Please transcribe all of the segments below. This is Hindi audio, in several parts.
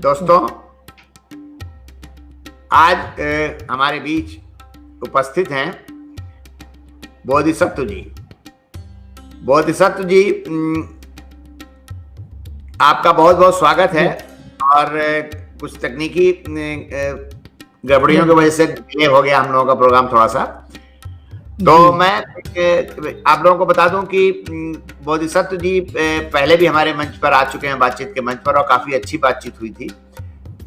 दोस्तों, आज हमारे बीच उपस्थित हैं बोधिसत्व जी। बोधिसत्व जी, आपका बहुत बहुत स्वागत है। और कुछ तकनीकी गड़बड़ियों की वजह से डिले हो गया हम लोगों का प्रोग्राम थोड़ा सा। तो मैं आप लोगों को बता दूं कि बोधिसत्व जी पहले भी हमारे मंच पर आ चुके हैं, बातचीत के मंच पर, और काफी अच्छी बातचीत हुई थी।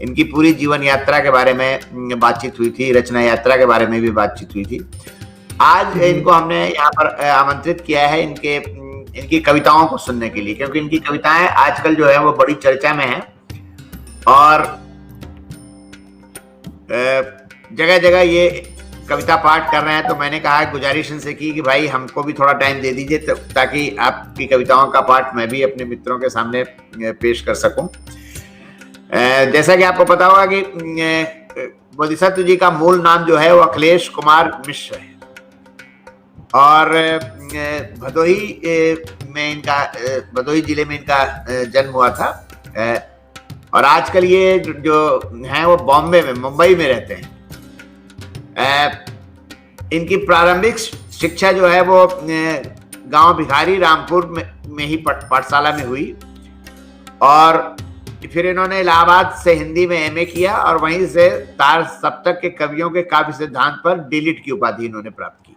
इनकी पूरी जीवन यात्रा के बारे में बातचीत हुई थी, रचना यात्रा के बारे में भी बातचीत हुई थी। आज इनको हमने यहाँ पर आमंत्रित किया है इनकी कविताओं को सुनने के लिए, क्योंकि इनकी कविताएं आजकल जो है वो बड़ी चर्चा में हैं और जगह जगह ये कविता पाठ कर रहे हैं। तो मैंने कहा, गुजारिश इनसे की कि भाई हमको भी थोड़ा टाइम दे दीजिए ताकि आपकी कविताओं का पाठ मैं भी अपने मित्रों के सामने पेश कर सकूं। जैसा कि आपको पता होगा कि बोधिसत्व जी का मूल नाम जो है वो अखिलेश कुमार मिश्र है और भदोही जिले में इनका जन्म हुआ था। और आजकल ये जो हैं वो बॉम्बे में, मुंबई में रहते हैं। इनकी प्रारंभिक शिक्षा जो है वो गांव भिखारी रामपुर में ही पाठशाला में हुई और फिर इन्होंने इलाहाबाद से हिंदी में एमए किया और वहीं से तार सप्तक के कवियों के काव्य सिद्धांत पर डीलिट की उपाधि इन्होंने प्राप्त की।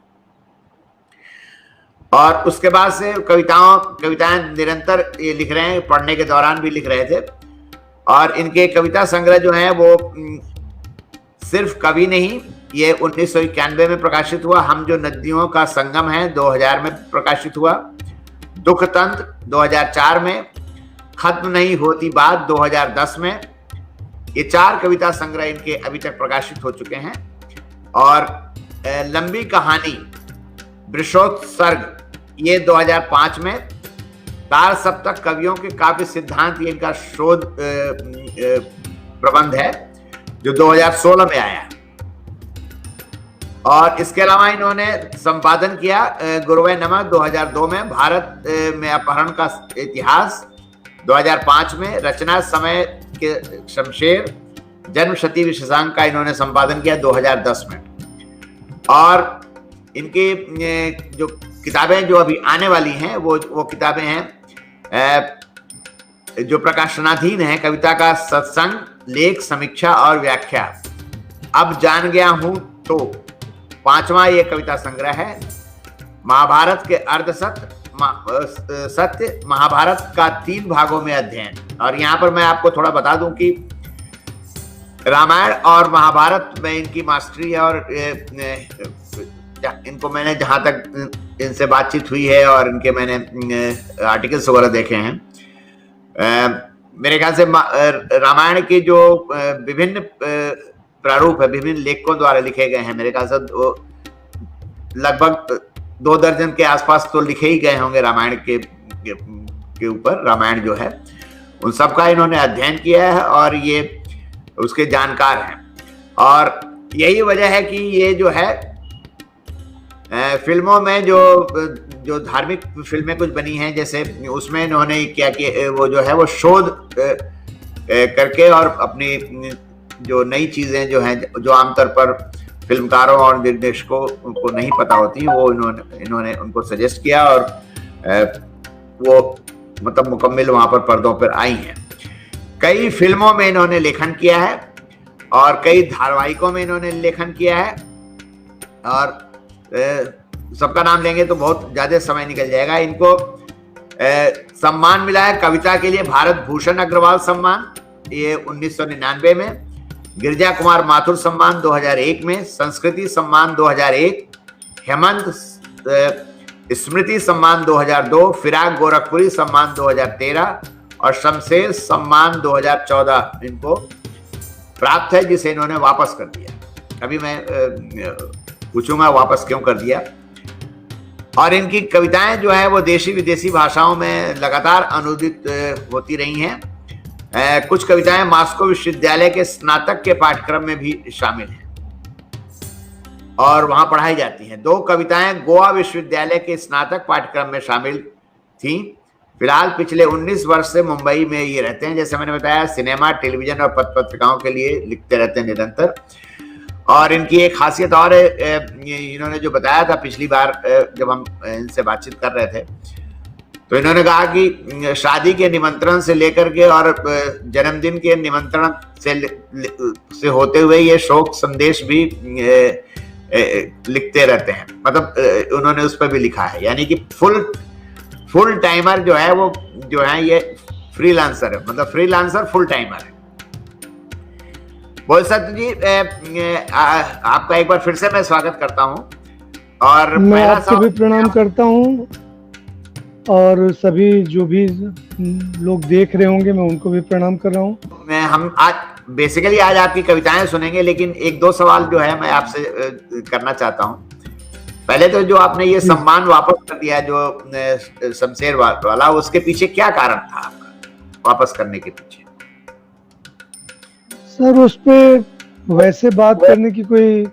और उसके बाद से कविताएं निरंतर ये लिख रहे हैं, पढ़ने के दौरान भी लिख रहे थे। और इनके कविता संग्रह जो है वो सिर्फ कवि नहीं, ये 1991 में प्रकाशित हुआ। हम जो नदियों का संगम है 2000 में प्रकाशित हुआ। दुख तंत्र 2004 में, खत्म नहीं होती बात 2010 में। ये 4 कविता संग्रह इनके अभी तक प्रकाशित हो चुके हैं। और लंबी कहानी वृषोत्सर्ग ये 2005 में। तार सप्तक कवियों के काव्य सिद्धांत ये इनका शोध प्रबंध है जो 2016 में आया। और इसके अलावा इन्होंने संपादन किया गुरुवे नमक 2002 में, भारत में अपहरण का इतिहास 2005 में, रचना समय के शमशेर, जन्म शती विशेषांक का इन्होंने संपादन किया 2010 में। और इनकी जो किताबें जो अभी आने वाली हैं वो किताबें हैं जो प्रकाशनाधीन है। कविता का सत्संग, लेख, समीक्षा और व्याख्या। अब जान गया हूं तो 5वां ये कविता संग्रह है। महाभारत के सत्य, महाभारत का 3 भागों में अध्ययन। और यहाँ पर मैं आपको थोड़ा बता दूं कि रामायण और महाभारत में इनकी मास्टरी है। और इनको मैंने जहां तक इनसे बातचीत हुई है और इनके मैंने आर्टिकल्स वगैरह देखे हैं, मेरे ख्याल से रामायण के जो विभिन्न प्रारूप है, विभिन्न लेखकों द्वारा लिखे गए हैं, मेरे ख्याल से लगभग 2 दर्जन के आसपास तो लिखे ही गए होंगे रामायण के ऊपर। रामायण जो है उन सब का इन्होंने अध्ययन किया है और ये उसके जानकार हैं। और यही वजह है कि ये जो है फिल्मों में जो धार्मिक फिल्में कुछ बनी हैं, जैसे उसमें इन्होंने क्या किया, वो जो है वो शोध करके और अपनी जो नई चीजें जो हैं, जो आमतौर पर फिल्मकारों और निर्देशकों को नहीं पता होती, वो इन्होंने उनको सजेस्ट किया और वो मतलब मुकम्मल वहां पर पर्दों पर आई हैं। कई फिल्मों में इन्होंने लेखन किया है और कई धारावाहिकों में इन्होंने लेखन किया है। और सबका नाम लेंगे तो बहुत ज्यादा समय निकल जाएगा। इनको सम्मान मिला है कविता के लिए भारत भूषण अग्रवाल सम्मान, ये 1999 में। गिरिजा कुमार माथुर सम्मान 2001 में, संस्कृति सम्मान 2001, हेमंत स्मृति सम्मान 2002, फिराक गोरखपुरी सम्मान 2013 और शमशेर सम्मान 2014 इनको प्राप्त है, जिसे इन्होंने वापस कर दिया। अभी मैं पूछूंगा वापस क्यों कर दिया। और इनकी कविताएं जो है वो देशी विदेशी भाषाओं में लगातार अनुदित होती रही हैं। कुछ कविताएं मॉस्को विश्वविद्यालय के स्नातक के पाठ्यक्रम में भी शामिल हैं और वहां पढ़ाई जाती हैं। 2 कविताएं गोवा विश्वविद्यालय के स्नातक पाठ्यक्रम में शामिल थीं। फिलहाल पिछले 19 वर्ष से मुंबई में ये रहते हैं। जैसे मैंने बताया, सिनेमा, टेलीविजन और पत्रिकाओं के लिए लिखते रहते हैं निरंतर। और इनकी एक खासियत और है, इन्होंने जो बताया था पिछली बार जब हम इनसे बातचीत कर रहे थे, तो इन्होंने कहा कि शादी के निमंत्रण से लेकर के और जन्मदिन के निमंत्रण से होते हुए ये शोक संदेश भी लिखते रहते हैं। मतलब उन्होंने उस पर भी लिखा है, यानी कि फुल टाइमर जो है वो जो है ये फ्रीलांसर है, मतलब फ्रीलांसर फुल टाइमर है। बोलसत्य जी, आपका एक बार फिर से मैं स्वागत करता हूं। और मैं आपको भी प्रणाम करता हूं, और सभी जो भी लोग देख रहे होंगे मैं उनको भी प्रणाम कर रहा हूं। हम आज बेसिकली आपकी कविताएं सुनेंगे, लेकिन एक दो सवाल जो है मैं आपसे करना चाहता हूं। पहले तो जो आपने ये सम्मान वापस कर दिया जो शमशेर वाला, उसके पीछे क्या कारण था आपका वापस करने के पीछे? सर, उस पे वैसे बात करने की कोई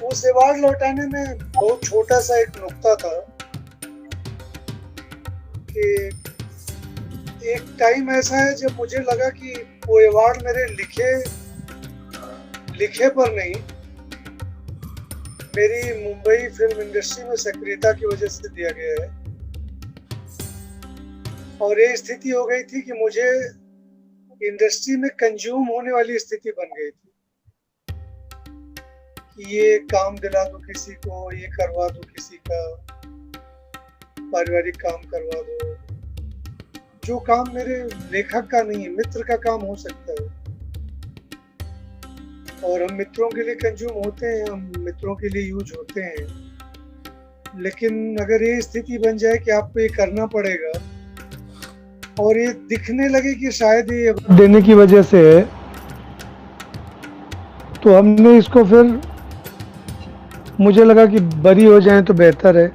उस अवार्ड लौटाने में बहुत छोटा सा एक नुक्ता था कि एक टाइम ऐसा है जब मुझे लगा कि वो अवार्ड मेरे लिखे पर नहीं, मेरी मुंबई फिल्म इंडस्ट्री में सक्रियता की वजह से दिया गया है। और ये स्थिति हो गई थी कि मुझे इंडस्ट्री में कंज्यूम होने वाली स्थिति बन गई थी। ये काम दिला दो किसी को, ये करवा दो किसी का, पारिवारिक काम करवा दो, जो काम मेरे लेखक का नहीं है, मित्र का काम हो सकता है। और हम मित्रों के लिए कंज्यूम होते हैं, हम मित्रों के लिए यूज होते हैं। लेकिन अगर ये स्थिति बन जाए कि आपको ये करना पड़ेगा और ये दिखने लगे कि शायद ये देने की वजह से है, तो हमने इसको फिर मुझे लगा कि बरी हो जाए तो बेहतर है,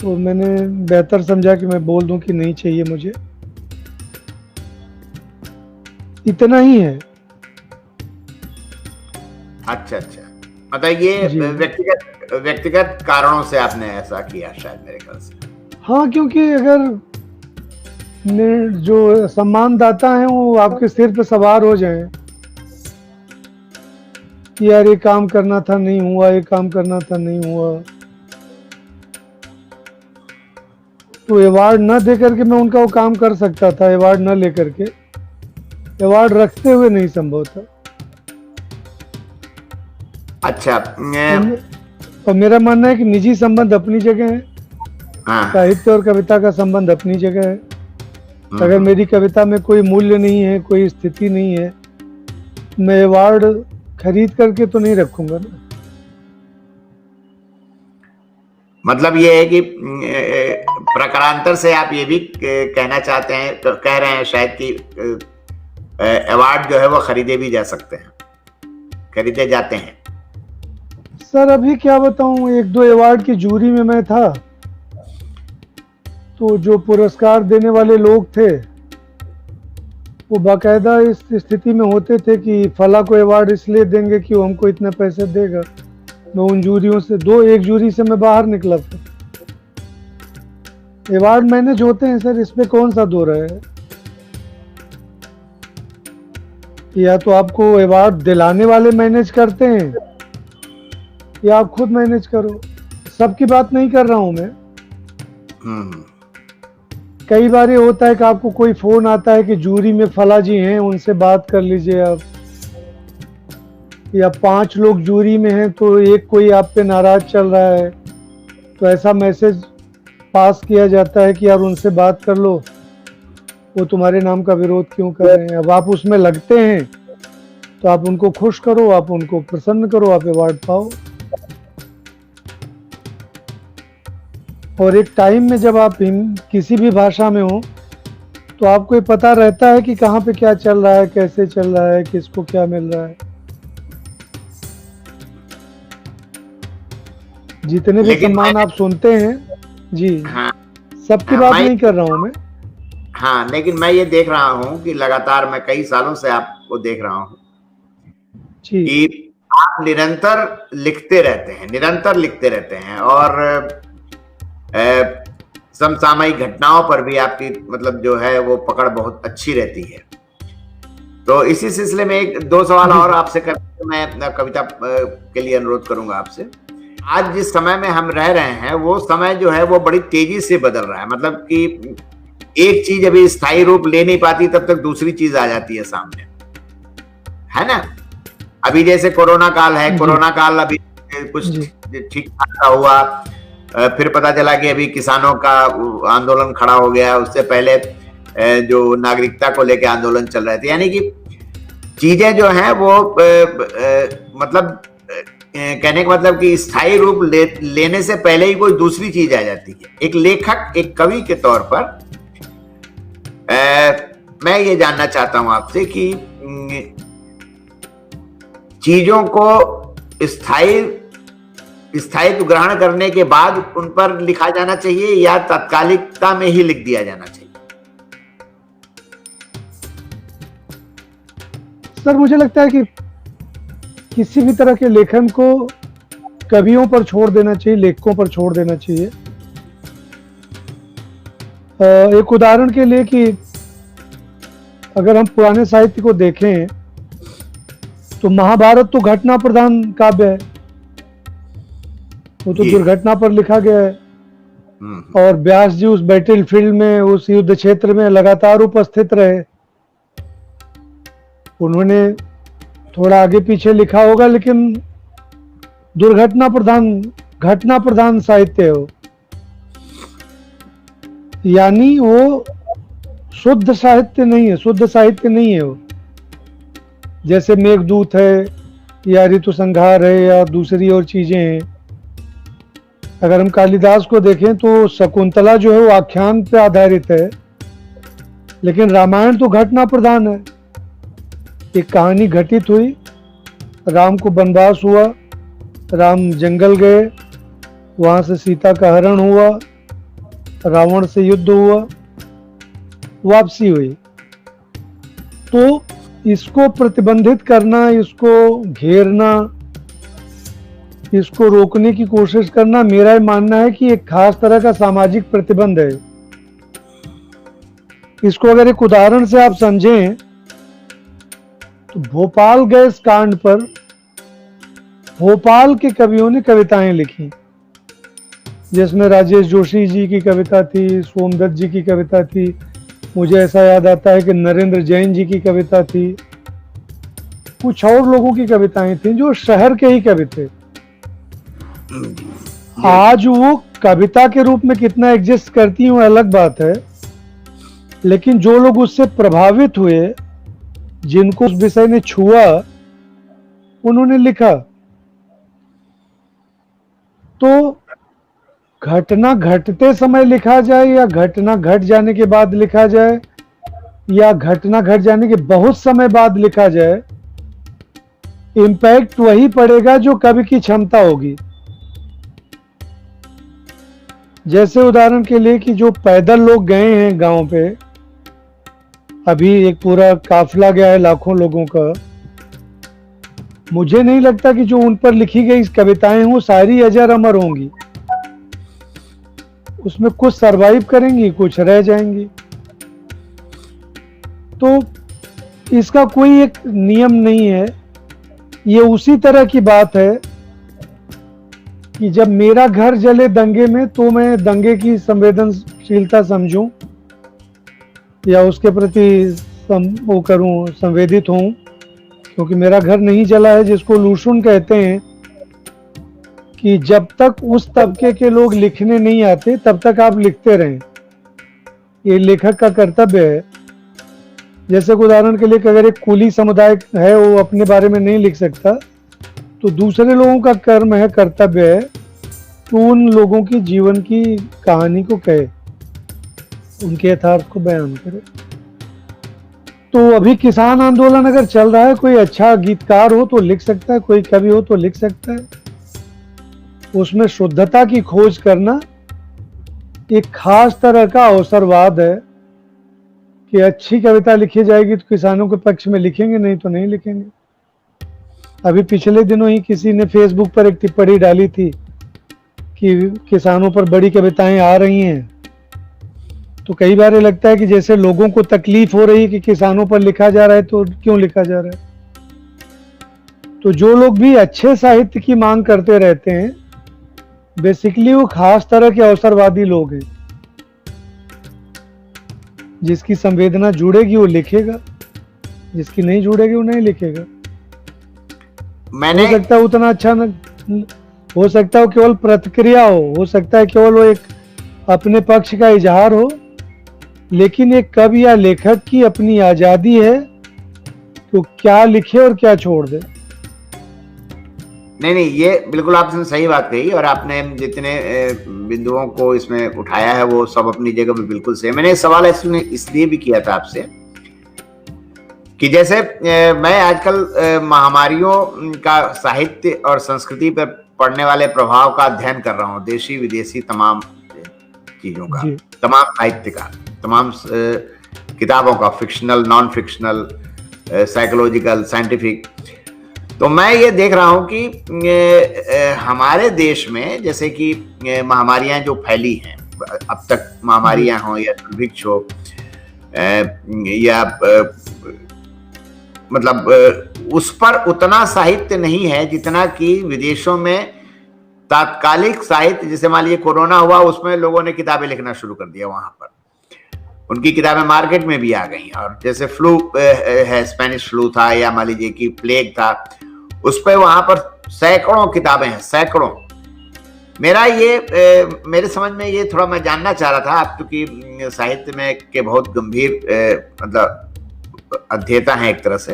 तो मैंने बेहतर समझा कि मैं बोल दूं कि नहीं चाहिए मुझे, इतना ही है। अच्छा, मतलब ये व्यक्तिगत कारणों से आपने ऐसा किया शायद, मेरे ख्याल से। हाँ, क्योंकि अगर जो सम्मानदाता हैं वो आपके सिर पे सवार हो जाएं कि यार ये काम करना था नहीं हुआ, ये काम करना था नहीं हुआ, तो अवार्ड न दे करके मैं उनका वो काम कर सकता था। अवार्ड न लेकर के, अवार्ड रखते हुए नहीं संभव था। अच्छा, और मेरा मानना है कि निजी संबंध अपनी जगह है, साहित्य और कविता का संबंध अपनी जगह है। अगर मेरी कविता में कोई मूल्य नहीं है, कोई स्थिति नहीं है, मैं अवार्ड खरीद करके तो नहीं रखूंगा ना। मतलब ये है कि प्रकारांतर से आप ये भी कहना चाहते हैं, तो कह रहे हैं शायद कि अवार्ड जो है वो खरीदे भी जा सकते हैं, खरीदे जाते हैं। सर, अभी क्या बताऊं, एक दो अवार्ड की जूरी में मैं था, तो जो पुरस्कार देने वाले लोग थे वो बाकायदा इस स्थिति में होते थे कि फला को अवार्ड इसलिए देंगे कि वो हमको इतने पैसे देगा। मैं उन जूरियों से एक जूरी से मैं बाहर निकला था। अवार्ड मैनेज होते हैं सर, इसमें कौन सा दो रहा है? या तो आपको अवार्ड दिलाने वाले मैनेज करते हैं या आप खुद मैनेज करो। सबकी बात नहीं कर रहा हूं मैं। कई बार ये होता है कि आपको कोई फोन आता है कि जूरी में फला जी हैं, उनसे बात कर लीजिए आप, या 5 लोग जूरी में हैं तो एक कोई आप पे नाराज चल रहा है, तो ऐसा मैसेज पास किया जाता है कि यार उनसे बात कर लो, वो तुम्हारे नाम का विरोध क्यों कर रहे हैं। अब आप उसमें लगते हैं तो आप उनको खुश करो, आप उनको प्रसन्न करो, आप अवार्ड पाओ। और एक टाइम में जब आप किसी भी भाषा में हो तो आपको ये पता रहता है कि कहाँ पे क्या चल रहा है, कैसे चल रहा है, किसको क्या मिल रहा है। जितने भी सम्मान आप सुनते हैं जी, सबकी बात नहीं कर रहा हूं मैं। हाँ, लेकिन मैं ये देख रहा हूँ कि लगातार मैं कई सालों से आपको देख रहा हूँ कि आप निरंतर लिखते रहते हैं, निरंतर लिखते रहते हैं, और समसामयिक घटनाओं पर भी आपकी मतलब जो है वो पकड़ बहुत अच्छी रहती है। तो इसी सिलसिले में एक दो सवाल और आपसे करके मैं कविता के लिए अनुरोध करूंगा आपसे। आज जिस समय में हम रह रहे हैं वो समय जो है वो बड़ी तेजी से बदल रहा है, मतलब कि एक चीज अभी स्थायी रूप ले नहीं पाती तब तक दूसरी चीज आ जाती है सामने, है ना। अभी जैसे कोरोना काल है, कोरोना काल अभी कुछ ठीक ठाक हुआ, फिर पता चला कि अभी किसानों का आंदोलन खड़ा हो गया, उससे पहले जो नागरिकता को लेकर आंदोलन चल रहे थे। यानी कि चीजें जो हैं वो मतलब कहने का मतलब कि स्थायी रूप लेने से पहले ही कोई दूसरी चीज आ जाती है। एक लेखक, एक कवि के तौर पर मैं ये जानना चाहता हूं आपसे कि चीजों को स्थायित्व ग्रहण करने के बाद उन पर लिखा जाना चाहिए या तात्कालिकता में ही लिख दिया जाना चाहिए? सर, मुझे लगता है कि किसी भी तरह के लेखन को कवियों पर छोड़ देना चाहिए, लेखकों पर छोड़ देना चाहिए। एक उदाहरण के लिए कि अगर हम पुराने साहित्य को देखें तो महाभारत तो घटना प्रधान काव्य है, वो तो दुर्घटना पर लिखा गया है, और व्यास जी उस बैटलफील्ड में, उस युद्ध क्षेत्र में लगातार उपस्थित रहे। उन्होंने थोड़ा आगे पीछे लिखा होगा, लेकिन दुर्घटना प्रधान, घटना प्रधान साहित्य है वो। यानी वो शुद्ध साहित्य नहीं है, शुद्ध साहित्य नहीं है वो। जैसे मेघदूत है या ऋतु संहार है या दूसरी और चीजें हैं। अगर हम कालिदास को देखें तो शकुंतला जो है वो आख्यान पे आधारित है, लेकिन रामायण तो घटना प्रधान है। एक कहानी घटित हुई, राम को वनवास हुआ, राम जंगल गए, वहां से सीता का हरण हुआ, रावण से युद्ध हुआ, वापसी हुई। तो इसको प्रतिबंधित करना, इसको घेरना, इसको रोकने की कोशिश करना, मेरा मानना है कि एक खास तरह का सामाजिक प्रतिबंध है। इसको अगर एक उदाहरण से आप समझें तो भोपाल गैस कांड पर भोपाल के कवियों ने कविताएं लिखी, जिसमें राजेश जोशी जी की कविता थी, सोमदत्त जी की कविता थी, मुझे ऐसा याद आता है कि नरेंद्र जैन जी की कविता थी, कुछ और लोगों की कविताएं थी जो शहर के ही कवि थे। आज वो कविता के रूप में कितना एग्जिस्ट करती हैं वो अलग बात है, लेकिन जो लोग उससे प्रभावित हुए, जिनको उस विषय ने छुआ, उन्होंने लिखा। तो घटना घटते समय लिखा जाए या घटना घट जाने के बाद लिखा जाए या घटना घट जाने के बहुत समय बाद लिखा जाए, इम्पैक्ट वही पड़ेगा जो कवि की क्षमता होगी। जैसे उदाहरण के लिए कि जो पैदल लोग गए हैं गांव पे, अभी एक पूरा काफिला गया है लाखों लोगों का, मुझे नहीं लगता कि जो उन पर लिखी गई कविताएं हो सारी अजर अमर होंगी। उसमें कुछ सरवाइव करेंगी, कुछ रह जाएंगी। तो इसका कोई एक नियम नहीं है। ये उसी तरह की बात है कि जब मेरा घर जले दंगे में तो मैं दंगे की संवेदनशीलता समझूं या उसके प्रति वो करूं, संवेदित हूं, क्योंकि मेरा घर नहीं जला है, जिसको लूशुन कहते हैं कि जब तक उस तबके के लोग लिखने नहीं आते तब तक आप लिखते रहें। ये लेखक का कर्तव्य है। जैसे उदाहरण के लिए अगर एक कुली समुदाय है, वो अपने बारे में नहीं लिख सकता, तो दूसरे लोगों का कर्म है, कर्तव्य है कि उन लोगों की जीवन की कहानी को कहे, उनके यथार्थ को बयान करे। तो अभी किसान आंदोलन अगर चल रहा है, कोई अच्छा गीतकार हो तो लिख सकता है, कोई कवि हो तो लिख सकता है। उसमें शुद्धता की खोज करना एक खास तरह का अवसरवाद है कि अच्छी कविता लिखी जाएगी तो किसानों के पक्ष में लिखेंगे, नहीं तो नहीं लिखेंगे। अभी पिछले दिनों ही किसी ने फेसबुक पर एक टिप्पणी डाली थी कि किसानों पर बड़ी कविताएं आ रही हैं। तो कई बार ये लगता है कि जैसे लोगों को तकलीफ हो रही है कि किसानों पर लिखा जा रहा है, तो क्यों लिखा जा रहा है। तो जो लोग भी अच्छे साहित्य की मांग करते रहते हैं, बेसिकली वो खास तरह के अवसरवादी लोग हैं। जिसकी संवेदना जुड़ेगी वो लिखेगा, जिसकी नहीं जुड़ेगी वो नहीं लिखेगा। मैंने हो सकता है उतना अच्छा न हो सकता है, केवल प्रतिक्रिया हो सकता है केवल वो एक अपने पक्ष का इजहार हो, लेकिन एक कवि या लेखक की अपनी आजादी है कि वो क्या लिखे और क्या छोड़ दे। नहीं, ये बिल्कुल आपने सही बात कही, और आपने जितने बिंदुओं को इसमें उठाया है वो सब अपनी जगह पे बिल्कुल सही। मैंने सवाल इसलिए भी किया था आपसे कि जैसे मैं आजकल महामारियों का साहित्य और संस्कृति पर पड़ने वाले प्रभाव का अध्ययन कर रहा हूँ, देशी विदेशी तमाम चीजों का, तमाम साहित्य का, तमाम किताबों का, fictional, non fictional, psychological, scientific. तो मैं ये देख रहा हूँ कि हमारे देश में जैसे कि महामारियां जो फैली हैं अब तक, महामारियां हों या दुर्भिक्ष हो या मतलब उस पर उतना साहित्य नहीं है जितना कि विदेशों में तात्कालिक साहित्य, जैसे मान लीजिए कोरोना हुआ, उसमें लोगों ने किताबें लिखना शुरू कर दिया, वहां पर उनकी किताबें मार्केट में भी आ गई। और जैसे फ्लू है, स्पेनिश फ्लू था, या मान लीजिए कि प्लेग था, उस पर वहां पर सैकड़ों किताबें हैं, सैकड़ों। मेरे समझ में ये थोड़ा मैं जानना चाह रहा था, आप क्योंकि साहित्य में के बहुत गंभीर मतलब अध्येता हैं एक तरह से,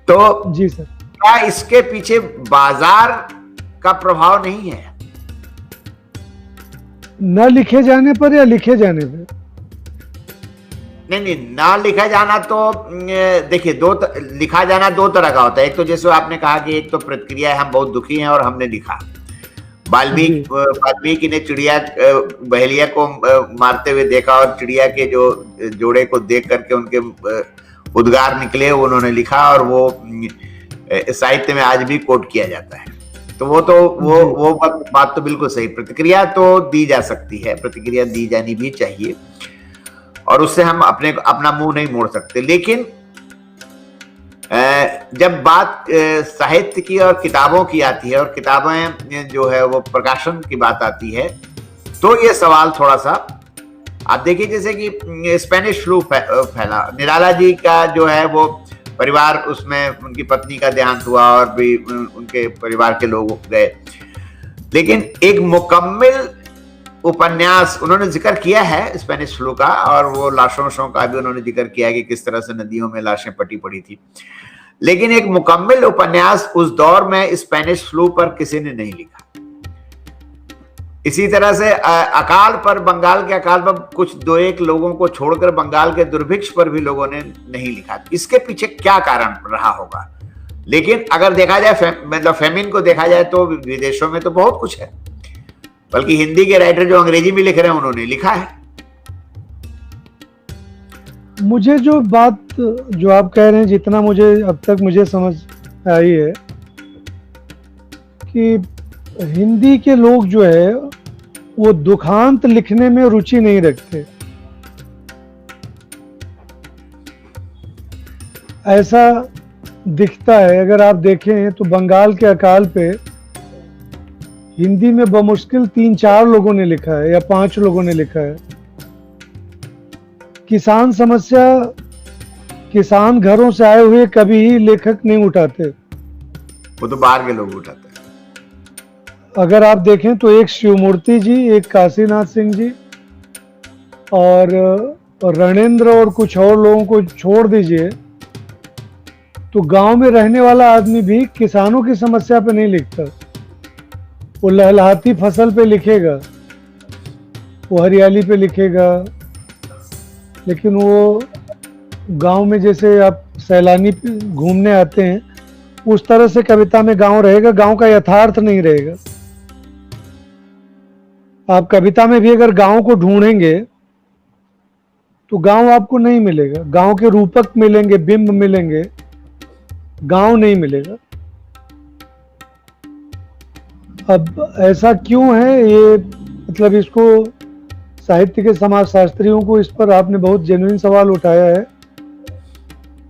तो जी सर, क्या इसके पीछे बाजार का प्रभाव नहीं है? न लिखे जाने पर या लिखे जाने पर? नहीं, ना लिखा जाना तो देखिए, लिखा जाना दो तरह का होता है। एक तो जैसे आपने कहा कि एक तो प्रतिक्रिया है, हम बहुत दुखी हैं और हमने लिखा। वाल्मीकि ने चिड़िया बहेलिया को मारते हुए देखा और चिड़िया के जो जोड़े को देख करके उनके उद्गार निकले, उन्होंने लिखा, और वो साहित्य में आज भी कोट किया जाता है। तो वो बात तो बिल्कुल सही। प्रतिक्रिया तो दी जा सकती है, प्रतिक्रिया दी जानी भी चाहिए, और उससे हम अपना मुंह नहीं मोड़ सकते। लेकिन जब बात साहित्य की और किताबों की आती है, और किताबें जो है वो प्रकाशन की बात आती है, तो ये सवाल थोड़ा सा, आप देखिए जैसे कि स्पेनिश फ्लू फैला, निराला जी का जो है वो परिवार, उसमें उनकी पत्नी का देहांत हुआ और भी उनके परिवार के लोग गए, लेकिन एक मुकम्मल उपन्यास उन्होंने जिक्र किया है स्पेनिश फ्लू का, और वो लाशों का भी उन्होंने जिक्र किया है कि किस तरह से नदियों में लाशें पटी पड़ी थी। लेकिन एक मुकम्मल उपन्यास उस दौर में स्पेनिश फ्लू पर किसी ने नहीं लिखा। इसी तरह से अकाल पर, बंगाल के अकाल पर कुछ दो एक लोगों को छोड़कर बंगाल के दुर्भिक्ष पर भी लोगों ने नहीं लिखा। इसके पीछे क्या कारण रहा होगा? लेकिन अगर देखा जाए, मतलब फेमिन को देखा जाए, तो विदेशों में तो बहुत कुछ है, बल्कि हिंदी के राइटर जो अंग्रेजी में लिख रहे हैं उन्होंने लिखा है। मुझे जो आप कह रहे हैं, जितना मुझे अब तक मुझे समझ आई है कि हिंदी के लोग जो है वो दुखांत लिखने में रुचि नहीं रखते। ऐसा दिखता है। अगर आप देखें तो बंगाल के अकाल पे हिंदी में बमुश्किल 3-4 लोगों ने लिखा है या 5 लोगों ने लिखा है। किसान समस्या, किसान घरों से आए हुए कभी ही लेखक नहीं उठाते, वो तो बाहर के लोग उठाते हैं। अगर आप देखें तो एक शिवमूर्ति जी, एक काशीनाथ सिंह जी और रणेंद्र और कुछ और लोगों को छोड़ दीजिए, तो गांव में रहने वाला आदमी भी किसानों की समस्या पे नहीं लिखता। वो लहलहाती फसल पे लिखेगा, वो हरियाली पे लिखेगा, लेकिन वो गांव में जैसे आप सैलानी घूमने आते हैं उस तरह से कविता में गांव रहेगा, गांव का यथार्थ नहीं रहेगा। आप कविता में भी अगर गांव को ढूंढेंगे तो गांव आपको नहीं मिलेगा। गांव के रूपक मिलेंगे, बिंब मिलेंगे, गांव नहीं मिलेगा। अब ऐसा क्यों है, ये मतलब इसको साहित्य के समाजशास्त्रियों को, इस पर आपने बहुत जेन्युइन सवाल उठाया है।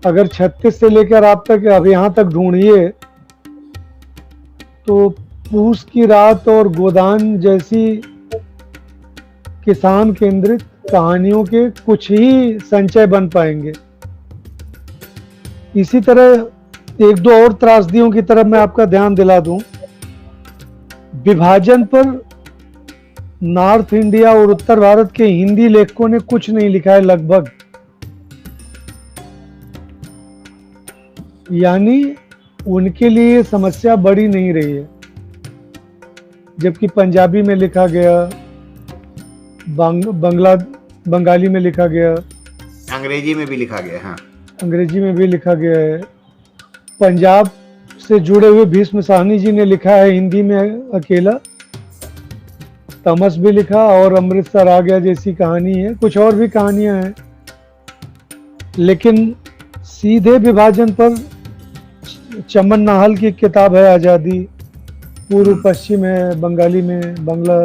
अगर 36 से लेकर आप तक अब यहाँ तक ढूंढिए तो पूस की रात और गोदान जैसी किसान केंद्रित कहानियों के कुछ ही संचय बन पाएंगे। इसी तरह एक दो और त्रासदियों की तरफ मैं आपका ध्यान दिला दूं। विभाजन पर नॉर्थ इंडिया और उत्तर भारत के हिंदी लेखकों ने कुछ नहीं लिखा है लगभग, यानी उनके लिए समस्या बड़ी नहीं रही है। जबकि पंजाबी में लिखा गया, बंगाली में लिखा गया, अंग्रेजी में भी लिखा गया। हाँ, अंग्रेजी में भी लिखा गया है। पंजाब से जुड़े हुए भीष्म साहनी जी ने लिखा है हिंदी में अकेला, तमस भी लिखा, और अमृतसर आ गया जैसी कहानी है, कुछ और भी कहानियां हैं। लेकिन सीधे विभाजन पर चमन नाहल की किताब है आज़ादी, पूर्व पश्चिम है, बंगाली में, बांग्ला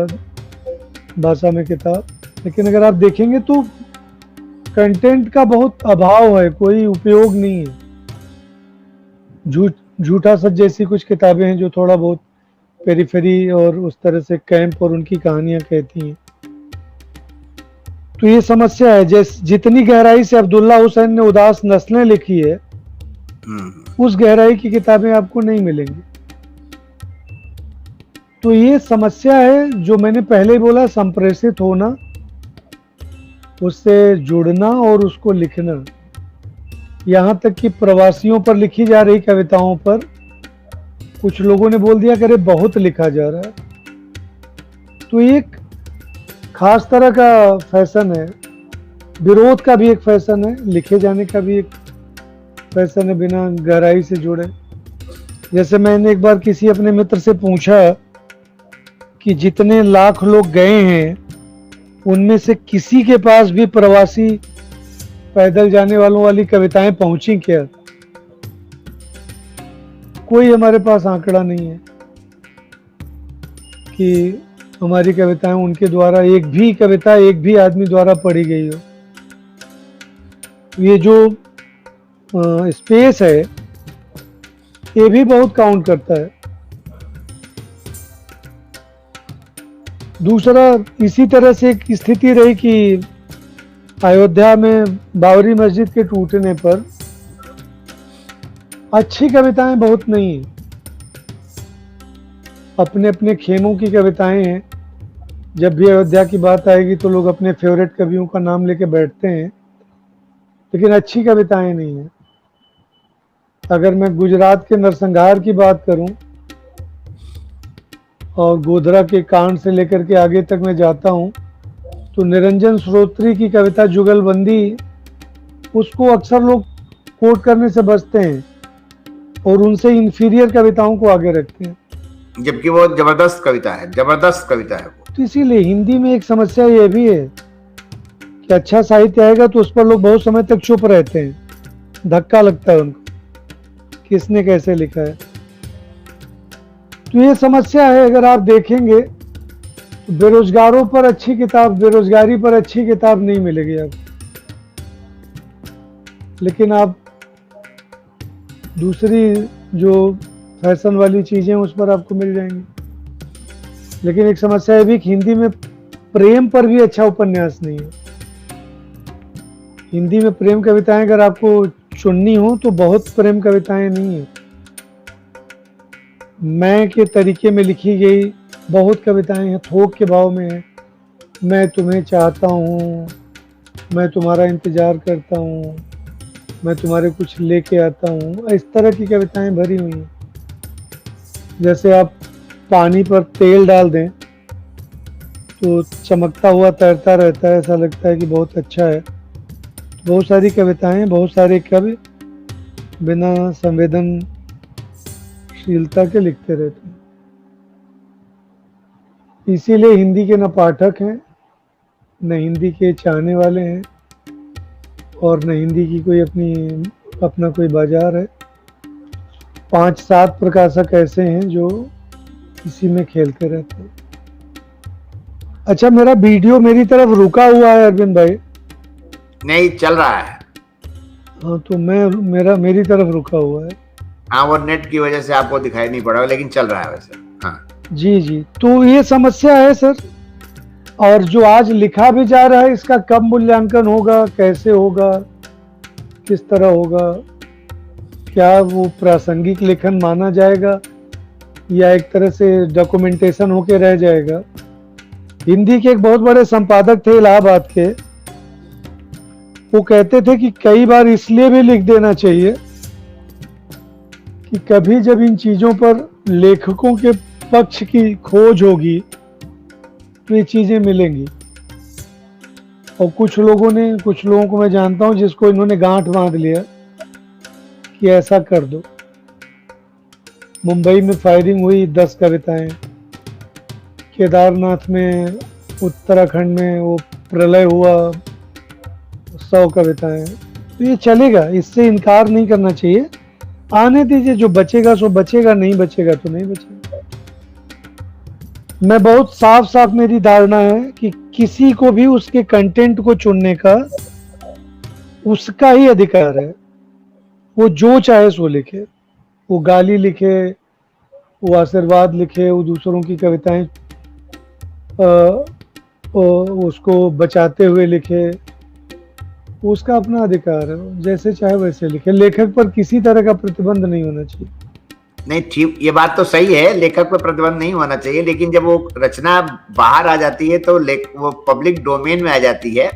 भाषा में किताब। लेकिन अगर आप देखेंगे तो कंटेंट का बहुत अभाव है, कोई उपयोग नहीं है। झूठा सच जैसी कुछ किताबें हैं जो थोड़ा बहुत पेरिफेरी और उस तरह से कैंप और उनकी कहानियां कहती हैं। तो ये समस्या है। जितनी गहराई से अब्दुल्ला हुसैन ने उदास नस्लें लिखी है, उस गहराई की किताबें आपको नहीं मिलेंगी। तो ये समस्या है जो मैंने पहले ही बोला, संप्रेषित होना, उससे जुड़ना और उसको लिखना। यहाँ तक कि प्रवासियों पर लिखी जा रही कविताओं पर कुछ लोगों ने बोल दिया करे बहुत लिखा जा रहा है। तो एक खास तरह का फैशन है, विरोध का भी एक फैशन है, लिखे जाने का भी एक फैशन है बिना गहराई से जुड़े। जैसे मैंने एक बार किसी अपने मित्र से पूछा कि जितने लाख लोग गए हैं उनमें से किसी के पास भी प्रवासी पैदल जाने वालों वाली कविताएं पहुंची क्या? कोई हमारे पास आंकड़ा नहीं है कि हमारी कविताएं उनके द्वारा, एक भी कविता एक भी आदमी द्वारा पढ़ी गई हो। ये जो स्पेस है ये भी बहुत काउंट करता है। दूसरा, इसी तरह से एक स्थिति रही कि अयोध्या में बाबरी मस्जिद के टूटने पर अच्छी कविताएं बहुत नहीं हैं, अपने अपने खेमों की कविताएं हैं। जब भी अयोध्या की बात आएगी तो लोग अपने फेवरेट कवियों का नाम लेके बैठते हैं, लेकिन अच्छी कविताएं नहीं हैं। अगर मैं गुजरात के नरसंहार की बात करूं और गोधरा के कांड से लेकर के आगे तक मैं जाता हूं, तो निरंजन श्रोत्री की कविता जुगलबंदी, उसको अक्सर लोग कोट करने से बचते हैं और उनसे इंफीरियर कविताओं को आगे रखते हैं, जबकि वो जबरदस्त कविता है, जबरदस्त कविता है वो। तो इसीलिए हिंदी में एक समस्या ये भी है कि अच्छा साहित्य आएगा तो उस पर लोग बहुत समय तक चुप रहते हैं, धक्का लगता है उनको, किसने कैसे लिखा है। तो ये समस्या है। अगर आप देखेंगे बेरोजगारों पर अच्छी किताब, बेरोजगारी पर अच्छी किताब नहीं मिलेगी आपको, लेकिन आप दूसरी जो फैशन वाली चीजें उस पर आपको मिल जाएंगी। लेकिन एक समस्या है भी कि हिंदी में प्रेम पर भी अच्छा उपन्यास नहीं है। हिंदी में प्रेम कविताएं अगर आपको चुननी हो तो बहुत प्रेम कविताएं नहीं है। मैं के तरीके में लिखी गई बहुत कविताएं हैं, थोक के भाव में है। मैं तुम्हें चाहता हूँ, मैं तुम्हारा इंतजार करता हूँ, मैं तुम्हारे कुछ लेके आता हूँ, इस तरह की कविताएं भरी हुई हैं। जैसे आप पानी पर तेल डाल दें तो चमकता हुआ तैरता रहता है, ऐसा लगता है कि बहुत अच्छा है। बहुत सारी कविताएं, बहुत सारे कवि बिना संवेदनशीलता के लिखते रहते हैं। इसीलिए हिंदी के न पाठक हैं, न हिंदी के चाहने वाले हैं, और न हिंदी की कोई अपना कोई बाजार है। 5-7 प्रकाशक ऐसे हैं जो इसी में खेलते रहते हैं। अच्छा, मेरा वीडियो मेरी तरफ रुका हुआ है अरविंद भाई? नहीं, चल रहा है। हाँ, तो मेरी तरफ रुका हुआ है। हाँ, वो नेट की वजह से आपको दिखाई नहीं पड़ा, लेकिन चल रहा है वैसे। हाँ जी जी, तो ये समस्या है सर। और जो आज लिखा भी जा रहा है, इसका कब मूल्यांकन होगा, कैसे होगा, किस तरह होगा? क्या वो प्रासंगिक लेखन माना जाएगा या एक तरह से डॉक्यूमेंटेशन होके रह जाएगा? हिंदी के एक बहुत बड़े संपादक थे इलाहाबाद के, वो कहते थे कि कई बार इसलिए भी लिख देना चाहिए कि कभी जब इन चीजों पर लेखकों के पक्ष की खोज होगी तो ये चीजें मिलेंगी। और कुछ लोगों को मैं जानता हूं जिसको इन्होंने गांठ बांध लिया कि ऐसा कर दो। मुंबई में फायरिंग हुई 10 कविताएं, केदारनाथ में, उत्तराखंड में वो प्रलय हुआ 100 कविताएं। तो ये चलेगा, इससे इनकार नहीं करना चाहिए। आने दीजिए, जो बचेगा सो बचेगा, नहीं बचेगा तो नहीं बचेगा। मैं बहुत साफ साफ मेरी धारणा है कि किसी को भी उसके कंटेंट को चुनने का उसका ही अधिकार है। वो जो चाहे सो लिखे, वो गाली लिखे, वो आशीर्वाद लिखे, वो दूसरों की कविताएं उसको बचाते हुए लिखे, उसका अपना अधिकार है। जैसे चाहे वैसे लिखे, लेखक पर किसी तरह का प्रतिबंध नहीं होना चाहिए। नहीं, ठीक, ये बात तो सही है, लेखक पर प्रतिबंध नहीं होना चाहिए, लेकिन जब वो रचना बाहर आ जाती है तो वो पब्लिक डोमेन में आ जाती है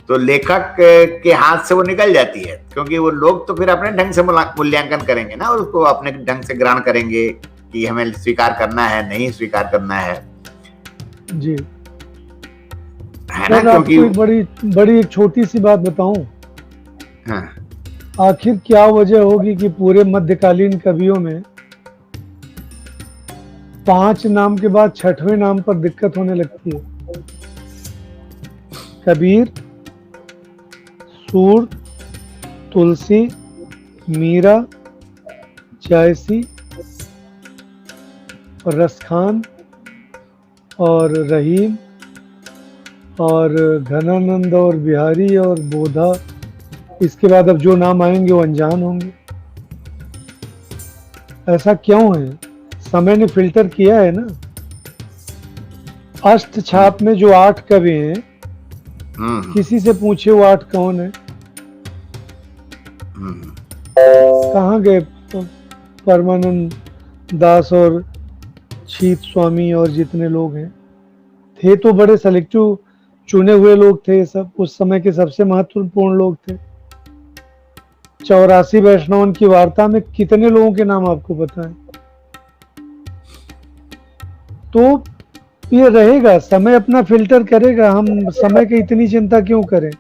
तो लेखक के हाथ से वो निकल जाती है, क्योंकि वो लोग तो फिर अपने ढंग से मूल्यांकन करेंगे ना, उसको अपने ढंग से ग्रहण करेंगे कि हमें स्वीकार करना है, नहीं स्वीकार करना है जी, है ना। क्योंकि बड़ी एक छोटी सी बात बताऊं। हाँ, आखिर क्या वजह होगी कि पूरे मध्यकालीन कवियों में 5 नाम के बाद 6वें नाम पर दिक्कत होने लगती है? कबीर, सूर, तुलसी, मीरा, जायसी और रसखान और रहीम और घनानंद और बिहारी और बोधा। इसके बाद अब जो नाम आएंगे वो अनजान होंगे। ऐसा क्यों है? समय ने फिल्टर किया है ना। अष्ट छाप में जो 8 कवि हैं, किसी से पूछे वो 8 कौन है? कहाँ गए परमानंद दास और शीत स्वामी और जितने लोग हैं? थे तो बड़े सेलेक्टिव चुने हुए लोग थे, सब उस समय के सबसे महत्वपूर्ण लोग थे। 84 वैष्णवन की वार्ता में कितने लोगों के नाम आपको पता है? तो ये रहेगा, समय अपना फिल्टर करेगा। हम समय की इतनी चिंता क्यों करें?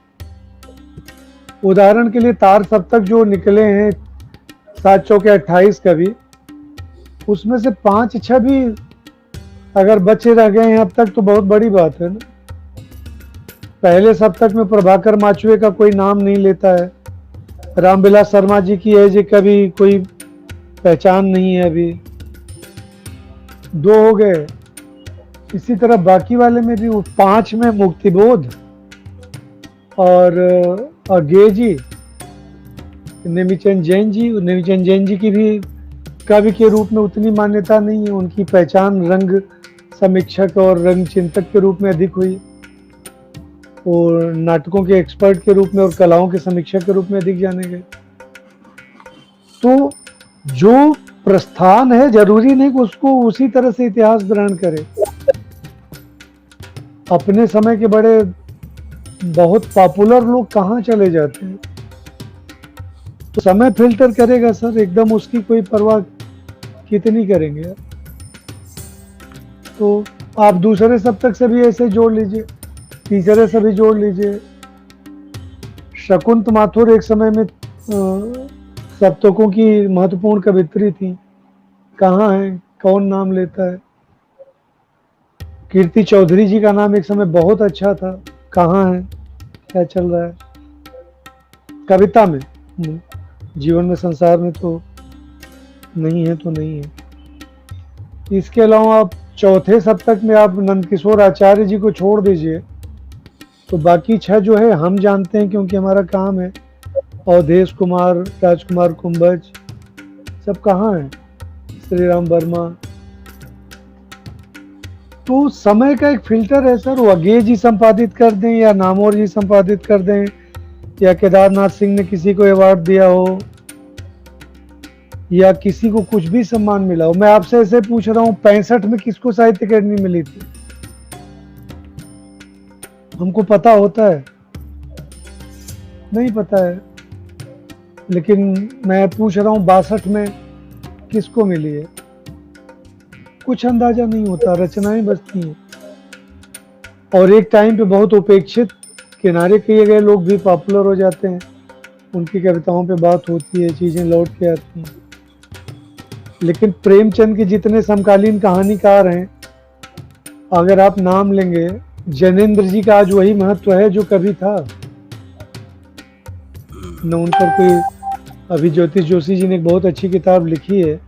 उदाहरण के लिए तार सप्तक जो निकले हैं 7 चौके 28 कवि, उसमें से 5-6 भी अगर बचे रह गए हैं अब तक तो बहुत बड़ी बात है ना। पहले सप्तक में प्रभाकर माचुए का कोई नाम नहीं लेता है, रामविलास शर्मा जी की एज कभी कोई पहचान नहीं है, अभी 2 हो गए। इसी तरह बाकी वाले में भी 5 में मुक्तिबोध और गे जी, नेमीचंद जैन जी की भी कवि के रूप में उतनी मान्यता नहीं है। उनकी पहचान रंग समीक्षक और रंग चिंतक के रूप में अधिक हुई, और नाटकों के एक्सपर्ट के रूप में और कलाओं के समीक्षक के रूप में अधिक जाने गए। तो जो प्रस्थान है, जरूरी नहीं कि उसको उसी तरह से इतिहास ग्रहण करे। अपने समय के बड़े बहुत पॉपुलर लोग कहाँ चले जाते हैं? तो समय फिल्टर करेगा सर, एकदम उसकी कोई परवाह कितनी करेंगे यार। तो आप दूसरे सप्तक से भी ऐसे जोड़ लीजिए, तीसरे से भी जोड़ लीजिए। शकुंत माथुर एक समय में सप्तकों की महत्वपूर्ण कवित्री थी, कहाँ है? कौन नाम लेता है? कीर्ति चौधरी जी का नाम एक समय बहुत अच्छा था, कहाँ है? क्या चल रहा है कविता में? जीवन में, संसार में तो नहीं है तो नहीं है। इसके अलावा आप चौथे सप्तक में आप नंदकिशोर आचार्य जी को छोड़ दीजिए, तो बाकी 6 जो है हम जानते हैं क्योंकि हमारा काम है। अवधेश कुमार, राजकुमार कुंभज, सब कहाँ हैं, श्री राम वर्मा। तो समय का एक फिल्टर है सर, वघेल जी संपादित कर दें या नामोर जी संपादित कर दें या केदारनाथ सिंह ने किसी को अवार्ड दिया हो या किसी को कुछ भी सम्मान मिला हो। मैं आपसे ऐसे पूछ रहा हूँ 65 में किसको साहित्य अकेडमी मिली थी? हमको पता होता है? नहीं पता है। लेकिन मैं पूछ रहा हूँ 62 में किसको मिली है? कुछ अंदाजा नहीं होता, रचनाएं बसती हैं। और एक टाइम पे बहुत उपेक्षित किनारे किए गए लोग भी पॉपुलर हो जाते हैं, उनकी कविताओं पे बात होती है, चीजें लौट के आती हैं। लेकिन प्रेमचंद के जितने समकालीन कहानीकार हैं, अगर आप नाम लेंगे, जैनेन्द्र जी का आज वही महत्व है जो कभी था न। उनपर कोई, अभी ज्योतिष जोशी जी ने एक बहुत अच्छी किताब लिखी है,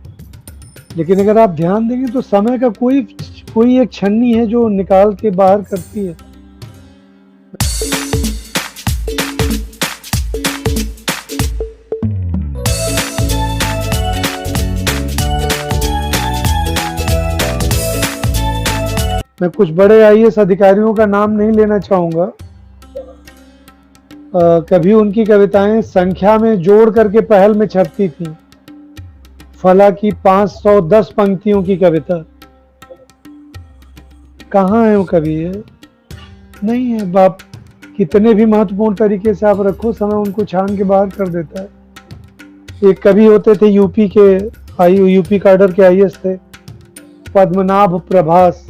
लेकिन अगर आप ध्यान देंगे तो समय का कोई एक छन्नी है जो निकाल के बाहर करती है। मैं कुछ बड़े आईएएस अधिकारियों का नाम नहीं लेना चाहूंगा। कभी उनकी कविताएं संख्या में जोड़ करके पहल में छपती थी। फला की 510 पंक्तियों की कविता, कहाँ है वो कवि? है नहीं है। बाप कितने भी महत्वपूर्ण तरीके से आप रखो, समय उनको छान के बाहर कर देता है। एक कवि होते थे यूपी काडर के आईएएस थे, पद्मनाभ प्रभास।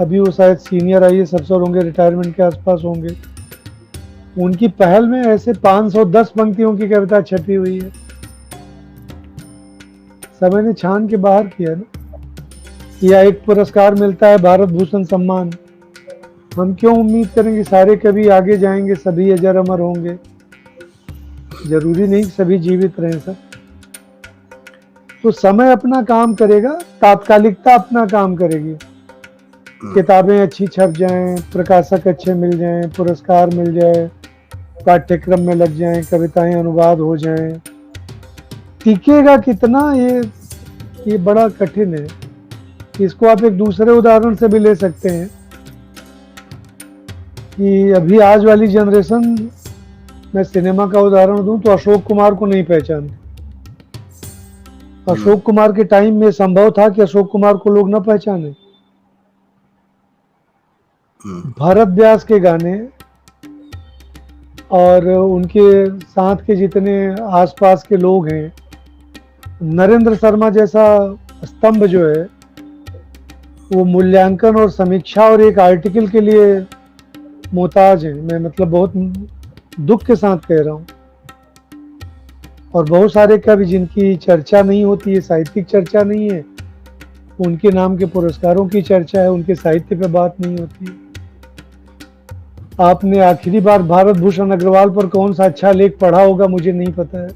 अभी वो शायद सीनियर आईएएस अफसर होंगे, रिटायरमेंट के आसपास होंगे। उनकी पहल में ऐसे 510 पंक्तियों की कविता छपी हुई है। समय ने छान के बाहर किया ना। या एक पुरस्कार मिलता है भारत भूषण सम्मान, हम क्यों उम्मीद करेंगे सारे कवि आगे जाएंगे, सभी अजर अमर होंगे? जरूरी नहीं सभी जीवित रहें सर। तो समय अपना काम करेगा, तात्कालिकता अपना काम करेगी। किताबें अच्छी छप जाएं, प्रकाशक अच्छे मिल जाएं, पुरस्कार मिल जाए, पाठ्यक्रम में लग जाएं, कविताएं अनुवाद हो जाएं, टिकेगा कितना ये बड़ा कठिन है। इसको आप एक दूसरे उदाहरण से भी ले सकते हैं कि अभी आज वाली जनरेशन, मैं सिनेमा का उदाहरण दूं तो अशोक कुमार को नहीं पहचानते। अशोक कुमार के टाइम में संभव था कि अशोक कुमार को लोग न पहचाने। भरत व्यास के गाने और उनके साथ के जितने आसपास के लोग हैं, नरेंद्र शर्मा जैसा स्तंभ जो है, वो मूल्यांकन और समीक्षा और एक आर्टिकल के लिए मोहताज है। मैं मतलब बहुत दुख के साथ कह रहा हूँ। और बहुत सारे कवि जिनकी चर्चा नहीं होती है, साहित्यिक चर्चा नहीं है, उनके नाम के पुरस्कारों की चर्चा है, उनके साहित्य पे बात नहीं होती है। आपने आखिरी बार भारत भूषण अग्रवाल पर कौन सा अच्छा लेख पढ़ा होगा, मुझे नहीं पता है।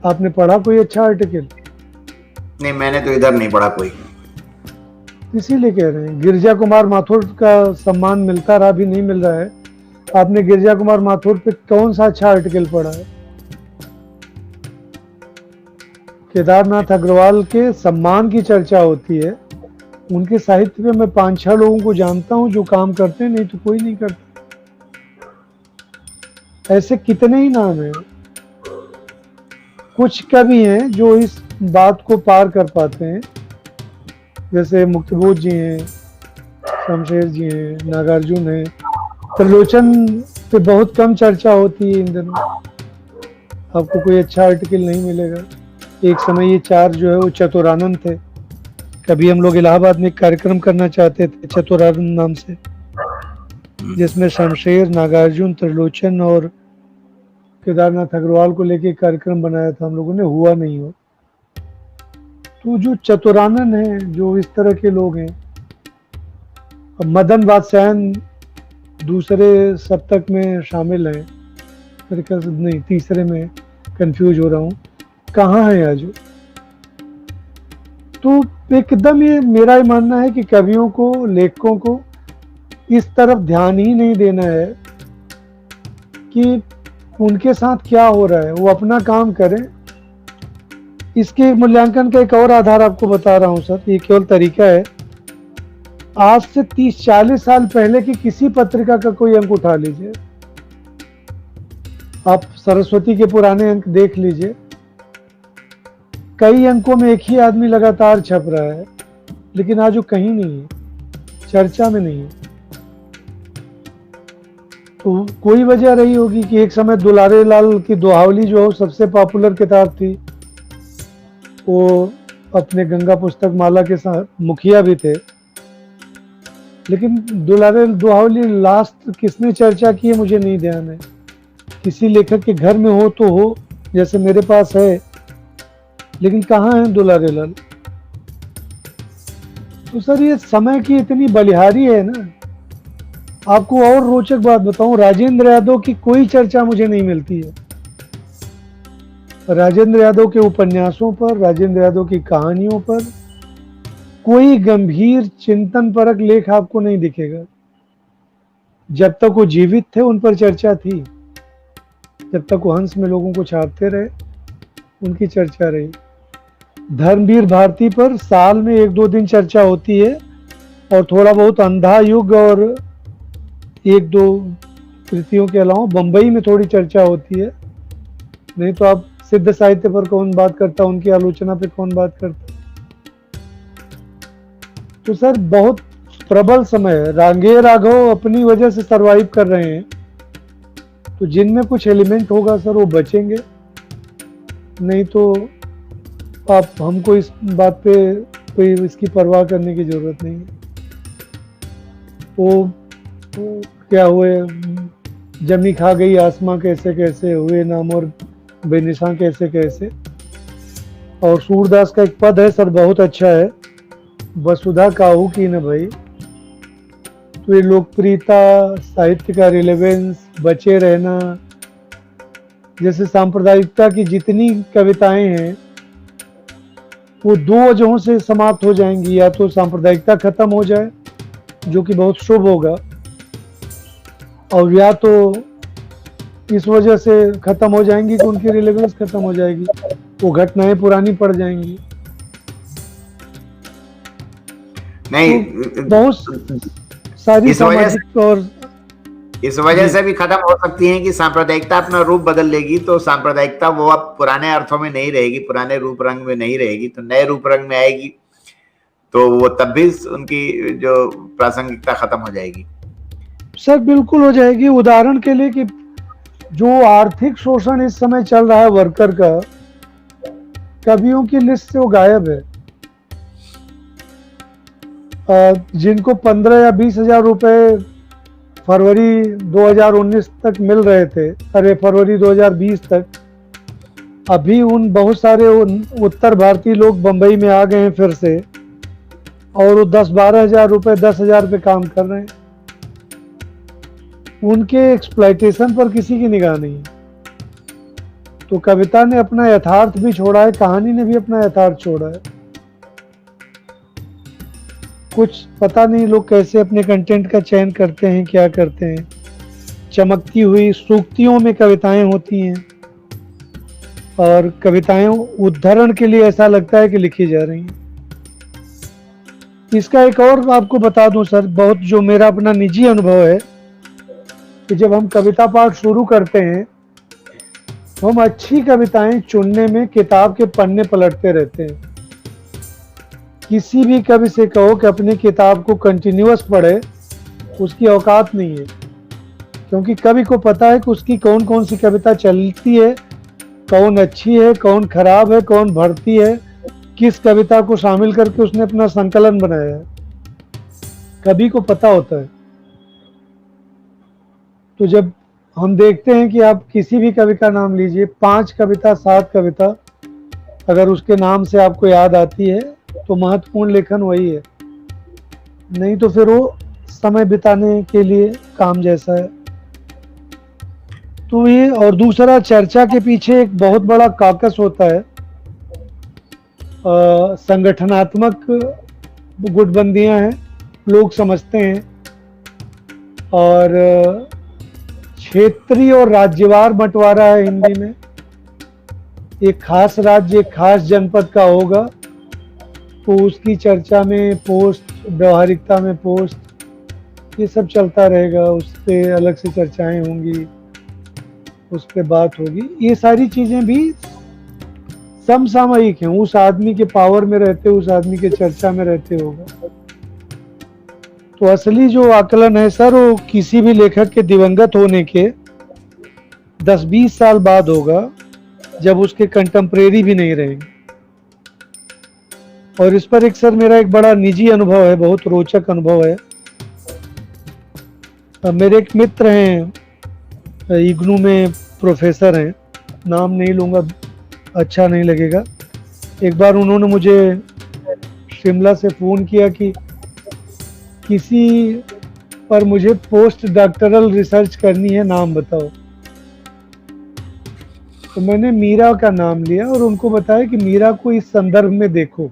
आपने पढ़ा कोई अच्छा आर्टिकल? नहीं, मैंने तो इधर नहीं पढ़ा कोई। इसीलिए कह रहे हैं। गिरजा कुमार माथुर का सम्मान मिलता रहा, भी नहीं मिल रहा है। आपने गिरजा कुमार माथुर पे कौन सा अच्छा आर्टिकल पढ़ा है? केदारनाथ अग्रवाल के सम्मान की चर्चा होती है, उनके साहित्य पे मैं 5-6 लोगों को जानता हूं जो काम करते हैं, नहीं तो कोई नहीं करता। ऐसे कितने ही नाम हैं। कुछ कवि हैं जो इस बात को पार कर पाते हैं, जैसे मुक्तिबोध जी हैं, शमशेर जी हैं, नागार्जुन हैं। त्रिलोचन पे बहुत कम चर्चा होती है इन दिनों, आपको कोई अच्छा आर्टिकल नहीं मिलेगा। एक समय ये 4 जो है वो चतुरानंद थे। कभी हम लोग इलाहाबाद में एक कार्यक्रम करना चाहते थे चतुरानंद नाम से, जिसमें शमशेर, नागार्जुन, त्रिलोचन और केदारनाथ अग्रवाल को लेके एक कार्यक्रम बनाया था हम लोगों ने, हुआ नहीं हो। तो जो चतुरानंद हैं, जो इस तरह के लोग हैं। अब मदन वात्स्यायन दूसरे सप्तक में शामिल हैं, मेरे ख्याल से नहीं, तीसरे में कंफ्यूज हो रहा हूँ। कहाँ है आज वो? तो एकदम ये मेरा ही मानना है कि कवियों को, लेखकों को इस तरफ ध्यान ही नहीं देना है कि उनके साथ क्या हो रहा है, वो अपना काम करें। इसके मूल्यांकन का एक और आधार आपको बता रहा हूं सर, ये केवल तरीका है। आज से 30-40 साल पहले की किसी पत्रिका का कोई अंक उठा लीजिए, आप सरस्वती के पुराने अंक देख लीजिए, कई अंकों में एक ही आदमी लगातार छप रहा है, लेकिन आज वो कहीं नहीं है, चर्चा में नहीं है। तो कोई वजह रही होगी कि एक समय दुलारे लाल की दोहावली जो सबसे पॉपुलर किताब थी, वो अपने गंगा पुस्तक माला के साथ मुखिया भी थे, लेकिन दुलारे दोहावली लास्ट किसने चर्चा की है मुझे नहीं ध्यान है। किसी लेखक के घर में हो तो हो, जैसे मेरे पास है, लेकिन कहाँ है दुलारे लाल? तो सर ये समय की इतनी बलिहारी है ना। आपको और रोचक बात बताऊं, राजेंद्र यादव की कोई चर्चा मुझे नहीं मिलती है। राजेंद्र यादव के उपन्यासों पर, राजेंद्र यादव की कहानियों पर कोई गंभीर चिंतन परक लेख आपको नहीं दिखेगा। जब तक वो जीवित थे उन पर चर्चा थी, जब तक वो हंस में लोगों को छापते रहे उनकी चर्चा रही। धर्मवीर भारती पर साल में 1-2 दिन चर्चा होती है, और थोड़ा बहुत अंधा युग और 1-2 कृतियों के अलावा बंबई में थोड़ी चर्चा होती है। नहीं तो आप सिद्ध साहित्य पर कौन बात करता, उनकी आलोचना पे कौन बात करता। तो सर बहुत प्रबल समय है। रांगे राघव अपनी वजह से सरवाइव कर रहे हैं, तो जिनमें कुछ एलिमेंट होगा सर वो बचेंगे, नहीं तो आप हमको इस बात पे कोई इसकी परवाह करने की जरूरत नहीं है। वो क्या हुए, जमी खा गई आसमां कैसे कैसे, हुए नाम और बेनिशां कैसे कैसे। और सूरदास का एक पद है सर, बहुत अच्छा है, वसुधा काहू की न भाई। तो ये लोकप्रियता, साहित्य का रिलेवेंस, बचे रहना, जैसे सांप्रदायिकता की जितनी कविताएं हैं वो 2 वजहों से समाप्त हो जाएंगी। या तो सांप्रदायिकता खत्म हो जाए, जो कि बहुत शुभ होगा, और या तो इस वजह से खत्म हो जाएंगी कि उनकी रिलेवेंस खत्म हो जाएगी, वो घटनाएं पुरानी पड़ जाएंगी। नहीं, तो बहुत सारी सामाजिक और इस वजह से भी खत्म हो सकती है कि सांप्रदायिकता अपना रूप बदल लेगी, तो सांप्रदायिकता वो अब पुराने अर्थों में नहीं रहेगी, पुराने रूप रंग में नहीं रहेगी, तो नए रूप रंग में आएगी, तो वो तब भी उनकी जो प्रासंगिकता खत्म हो जाएगी। सर बिल्कुल हो जाएगी। उदाहरण के लिए कि जो आर्थिक शोषण इस समय चल रहा है वर्कर का, कवियों की लिस्ट से वो गायब है। जिनको 15 या 20 हजार रुपए फरवरी 2019 तक मिल रहे थे, अरे फरवरी 2020 तक, अभी उन बहुत सारे उत्तर भारतीय लोग बंबई में आ गए हैं फिर से, और वो 10-12 हजार रुपए, 10 हजार पे काम कर रहे हैं। उनके एक्सप्लॉयटेशन पर किसी की निगाह नहीं है। तो कविता ने अपना यथार्थ भी छोड़ा है, कहानी ने भी अपना यथार्थ छोड़ा है। कुछ पता नहीं लोग कैसे अपने कंटेंट का चयन करते हैं, क्या करते हैं। चमकती हुई सूक्तियों में कविताएं होती हैं, और कविताएं उद्धरण के लिए ऐसा लगता है कि लिखी जा रही हैं। इसका एक और आपको बता दूं सर, बहुत जो मेरा अपना निजी अनुभव है, कि जब हम कविता पाठ शुरू करते हैं तो हम अच्छी कविताएं चुनने में किताब के पन्ने पलटते रहते हैं। किसी भी कवि से कहो कि अपनी किताब को कंटिन्यूअस पढ़े, उसकी औकात नहीं है, क्योंकि कवि को पता है कि उसकी कौन कौन सी कविता चलती है, कौन अच्छी है, कौन खराब है, कौन भरती है, किस कविता को शामिल करके उसने अपना संकलन बनाया है। कवि को पता होता है। तो जब हम देखते हैं कि आप किसी भी कवि का नाम लीजिए, 5 कविता 7 कविता अगर उसके नाम से आपको याद आती है, तो महत्वपूर्ण लेखन वही है, नहीं तो फिर वो समय बिताने के लिए काम जैसा है। तो ये, और दूसरा, चर्चा के पीछे एक बहुत बड़ा काकस होता है संगठनात्मक गुटबंदियां हैं, लोग समझते हैं, और क्षेत्रीय और राज्यवार बंटवारा है हिंदी में। एक खास राज्य, एक खास जनपद का होगा तो उसकी चर्चा में पोस्ट, व्यवहारिकता में पोस्ट, ये सब चलता रहेगा। उस पर अलग से चर्चाएं होंगी, उस पर बात होगी। ये सारी चीजें भी समसामयिक हैं, उस आदमी के पावर में रहते, उस आदमी के चर्चा में रहते होगा। तो असली जो आकलन है सर, वो किसी भी लेखक के दिवंगत होने के 10-20 साल बाद होगा, जब उसके कंटेम्परेरी भी नहीं रहेंगे। और इस पर एक सर मेरा एक बड़ा निजी अनुभव है, बहुत रोचक अनुभव है। मेरे एक मित्र हैं, इग्नू में प्रोफेसर हैं, नाम नहीं लूँगा, अच्छा नहीं लगेगा। एक बार उन्होंने मुझे शिमला से फ़ोन किया कि किसी पर मुझे पोस्ट डॉक्टरल रिसर्च करनी है, नाम बताओ। तो मैंने मीरा का नाम लिया और उनको बताया कि मीरा को इस संदर्भ में देखो,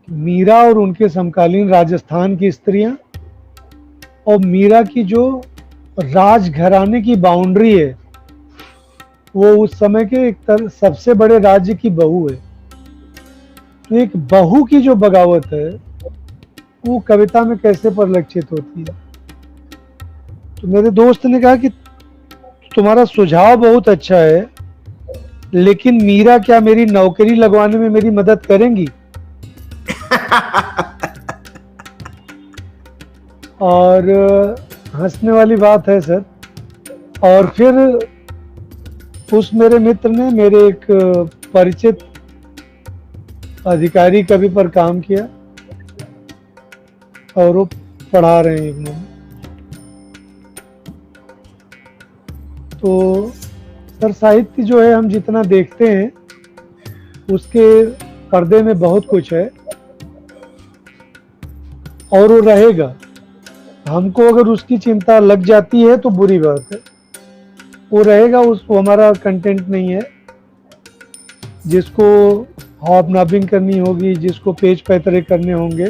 मीरा और उनके समकालीन राजस्थान की स्त्रियां, और मीरा की जो राजघराने की बाउंड्री है, वो उस समय के एक सबसे बड़े राज्य की बहू है। तो एक बहू की जो बगावत है वो कविता में कैसे परिलक्षित होती है। तो मेरे दोस्त ने कहा कि तुम्हारा सुझाव बहुत अच्छा है, लेकिन मीरा क्या मेरी नौकरी लगवाने में मेरी मदद करेंगी? और हंसने वाली बात है सर। और फिर उस मेरे मित्र ने मेरे एक परिचित अधिकारी कवि पर काम किया और वो पढ़ा रहे हैं इग्नू में। तो सर साहित्य जो है, हम जितना देखते हैं उसके पर्दे में बहुत कुछ है और वो रहेगा। हमको अगर उसकी चिंता लग जाती है तो बुरी बात है। वो रहेगा, वो हमारा कंटेंट नहीं है। जिसको हॉबनॉबिंग करनी होगी, जिसको पेज पैतरे करने होंगे,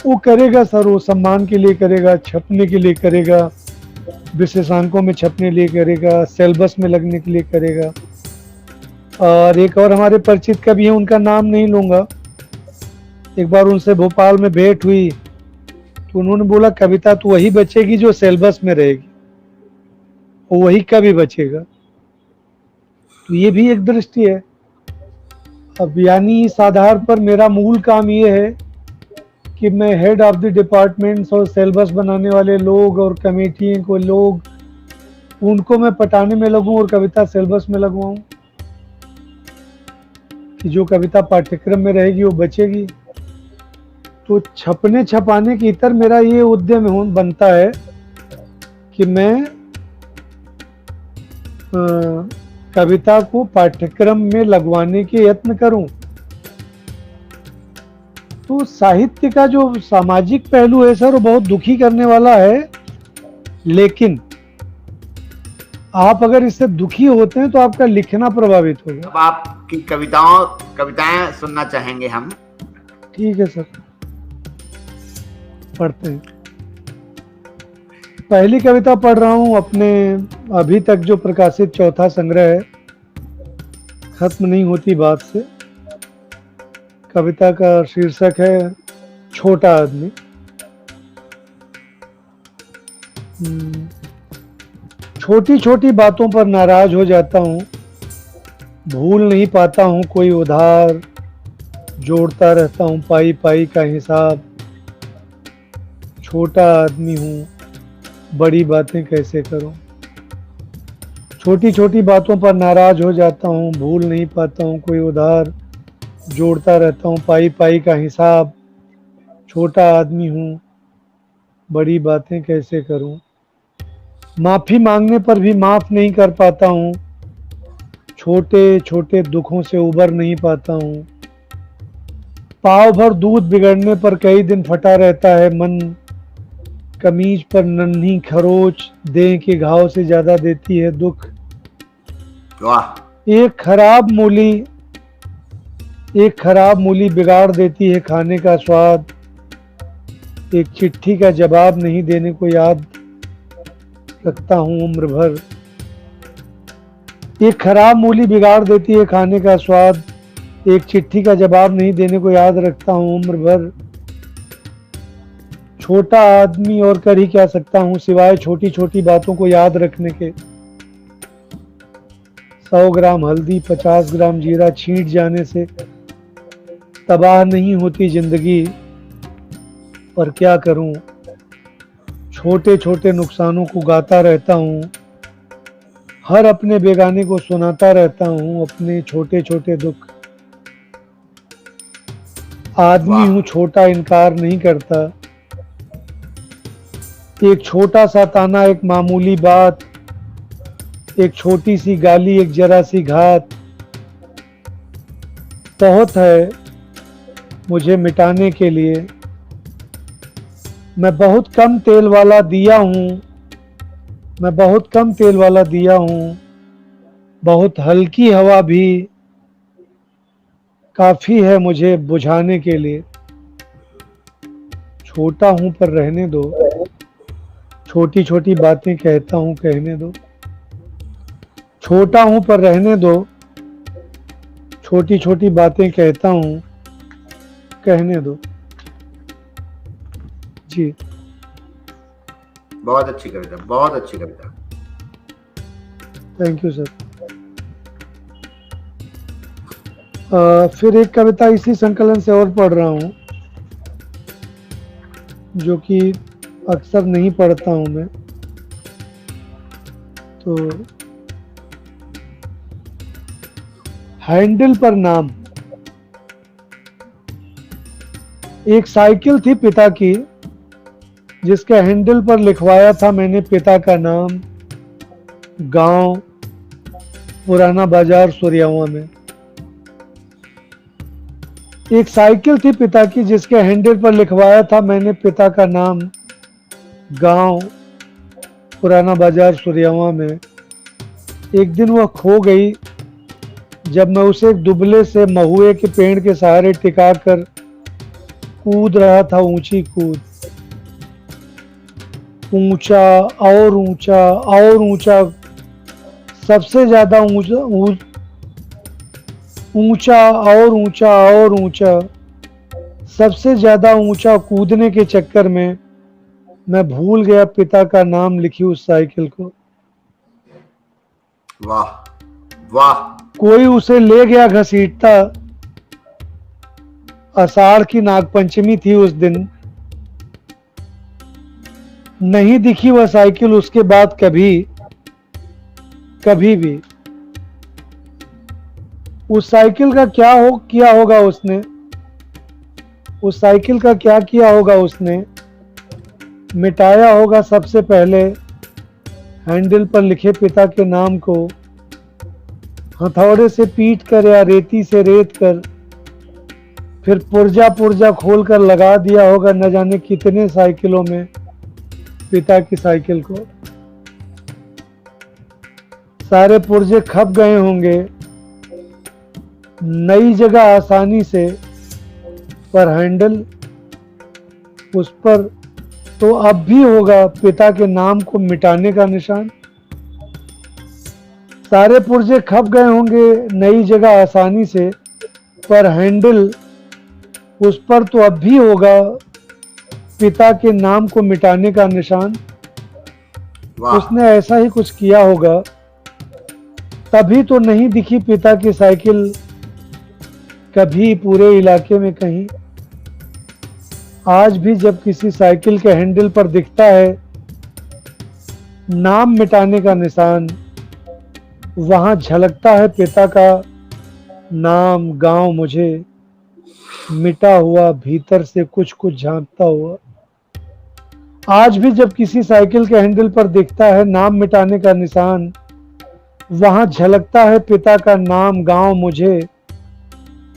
वो करेगा सर। वो सम्मान के लिए करेगा, छपने के लिए करेगा, विशेषांकों में छपने के लिए करेगा, सिलेबस में लगने के लिए करेगा। और एक और हमारे परिचित कवि हैं, उनका नाम नहीं लूँगा। एक बार उनसे भोपाल में भेंट हुई तो उन्होंने बोला कविता तो वही बचेगी जो सिलेबस में रहेगी, और वही कवि बचेगा। तो ये भी एक दृष्टि है। अब यानी इस आधार पर मेरा मूल काम ये है कि मैं हेड ऑफ द डिपार्टमेंट्स और सिलेबस बनाने वाले लोग और कमेटी को लोग, उनको मैं पटाने में लगूं और कविता सिलेबस में लगवाऊं कि जो कविता पाठ्यक्रम में रहेगी वो बचेगी। तो छपने छपाने की इतर मेरा ये उद्यम बनता है कि मैं कविता को पाठ्यक्रम में लगवाने के यत्न करूं। तो साहित्य का जो सामाजिक पहलू है सर, वो बहुत दुखी करने वाला है। लेकिन आप अगर इससे दुखी होते हैं तो आपका लिखना प्रभावित होगा। अब आपकी कविताएं सुनना चाहेंगे हम। ठीक है सर, पढ़ते हैं। पहली कविता पढ़ रहा हूं अपने अभी तक जो प्रकाशित चौथा संग्रह है, खत्म नहीं होती बात से। कविता का शीर्षक है छोटा आदमी। छोटी छोटी बातों पर नाराज हो जाता हूँ, भूल नहीं पाता हूँ कोई उधार, जोड़ता रहता हूँ पाई पाई का हिसाब। छोटा आदमी हूँ, बड़ी बातें कैसे करूँ। छोटी छोटी बातों पर नाराज हो जाता हूँ, भूल नहीं पाता हूँ कोई उधार, जोड़ता रहता हूँ पाई पाई का हिसाब। छोटा आदमी हूँ, बड़ी बातें कैसे करूँ। माफ़ी मांगने पर भी माफ़ नहीं कर पाता हूँ, छोटे छोटे दुखों से उबर नहीं पाता हूँ। पाव भर दूध बिगड़ने पर कई दिन फटा रहता है मन, कमीज पर नन्ही खरोच देह के घाव से ज्यादा देती है दुख। वाह। एक खराब मूली एक खराब मूली बिगाड़ देती है खाने का स्वाद, एक चिट्ठी का जवाब नहीं देने को याद रखता हूँ उम्र भर। एक खराब मूली बिगाड़ देती है खाने का स्वाद, एक चिट्ठी का जवाब नहीं देने को याद रखता हूँ उम्र भर। छोटा आदमी और कर ही क्या सकता हूँ सिवाय छोटी छोटी बातों को याद रखने के। 100 ग्राम हल्दी 50 ग्राम जीरा छींट जाने से तबाह नहीं होती जिंदगी, पर क्या करूं, छोटे छोटे नुकसानों को गाता रहता हूं, हर अपने बेगाने को सुनाता रहता हूं अपने छोटे छोटे दुख। आदमी वाह हूं छोटा, इनकार नहीं करता। एक छोटा सा ताना, एक मामूली बात, एक छोटी सी गाली, एक जरा सी घात, बहुत है मुझे मिटाने के लिए। मैं बहुत कम तेल वाला दिया हूँ, मैं बहुत कम तेल वाला दिया हूँ, बहुत हल्की हवा भी काफ़ी है मुझे बुझाने के लिए। छोटा हूँ पर रहने दो, छोटी छोटी बातें कहता हूँ कहने दो। छोटा हूँ पर रहने दो, छोटी छोटी बातें कहता हूँ कहने दो। जी बहुत अच्छी कविता, बहुत अच्छी कविता। Thank you sir. फिर एक कविता इसी संकलन से और पढ़ रहा हूँ, जो कि अक्सर नहीं पढ़ता हूँ मैं, तो हैंडल पर नाम। एक साइकिल थी पिता की, जिसके हैंडल पर लिखवाया था मैंने पिता का नाम, गांव पुराना बाजार सुरियावा में। एक साइकिल थी पिता की, जिसके हैंडल पर लिखवाया था मैंने पिता का नाम, गांव पुराना बाजार सुरियावा में। एक दिन वह खो गई जब मैं उसे एक दुबले से महुए के पेड़ के सहारे टिकाकर कूद रहा था ऊंची कूद। ऊंचा और ऊंचा और ऊंचा, सबसे ज्यादा ऊंचा ऊंचा और ऊंचा और ऊंचा, सबसे ज्यादा ऊंचा कूदने के चक्कर में मैं भूल गया पिता का नाम लिखी उस साइकिल को। वाह वाह। कोई उसे ले गया घसीटता, आषाढ़ की नागपंचमी थी उस दिन। नहीं दिखी वह साइकिल उसके बाद कभी कभी भी। उस साइकिल का क्या किया होगा उसने, उस साइकिल का क्या किया होगा उसने। मिटाया होगा सबसे पहले हैंडल पर लिखे पिता के नाम को, हथौड़े से पीट कर या रेती से रेत कर, फिर पुर्जा पुर्जा खोल कर लगा दिया होगा न जाने कितने साइकिलों में पिता की साइकिल को। सारे पुर्जे खप गए होंगे नई जगह आसानी से, पर हैंडल उस पर तो अब भी होगा पिता के नाम को मिटाने का निशान। सारे पुर्जे खप गए होंगे नई जगह आसानी से, पर हैंडल उस पर तो अब भी होगा पिता के नाम को मिटाने का निशान। उसने ऐसा ही कुछ किया होगा, तभी तो नहीं दिखी पिता की साइकिल कभी पूरे इलाके में कहीं। आज भी जब किसी साइकिल के हैंडल पर दिखता है नाम मिटाने का निशान, वहां झलकता है पिता का नाम, गांव मुझे मिटा हुआ भीतर से कुछ कुछ झांकता हुआ। आज भी जब किसी साइकिल के हैंडल पर दिखता है नाम मिटाने का निशान, वहां झलकता है पिता का नाम, गांव मुझे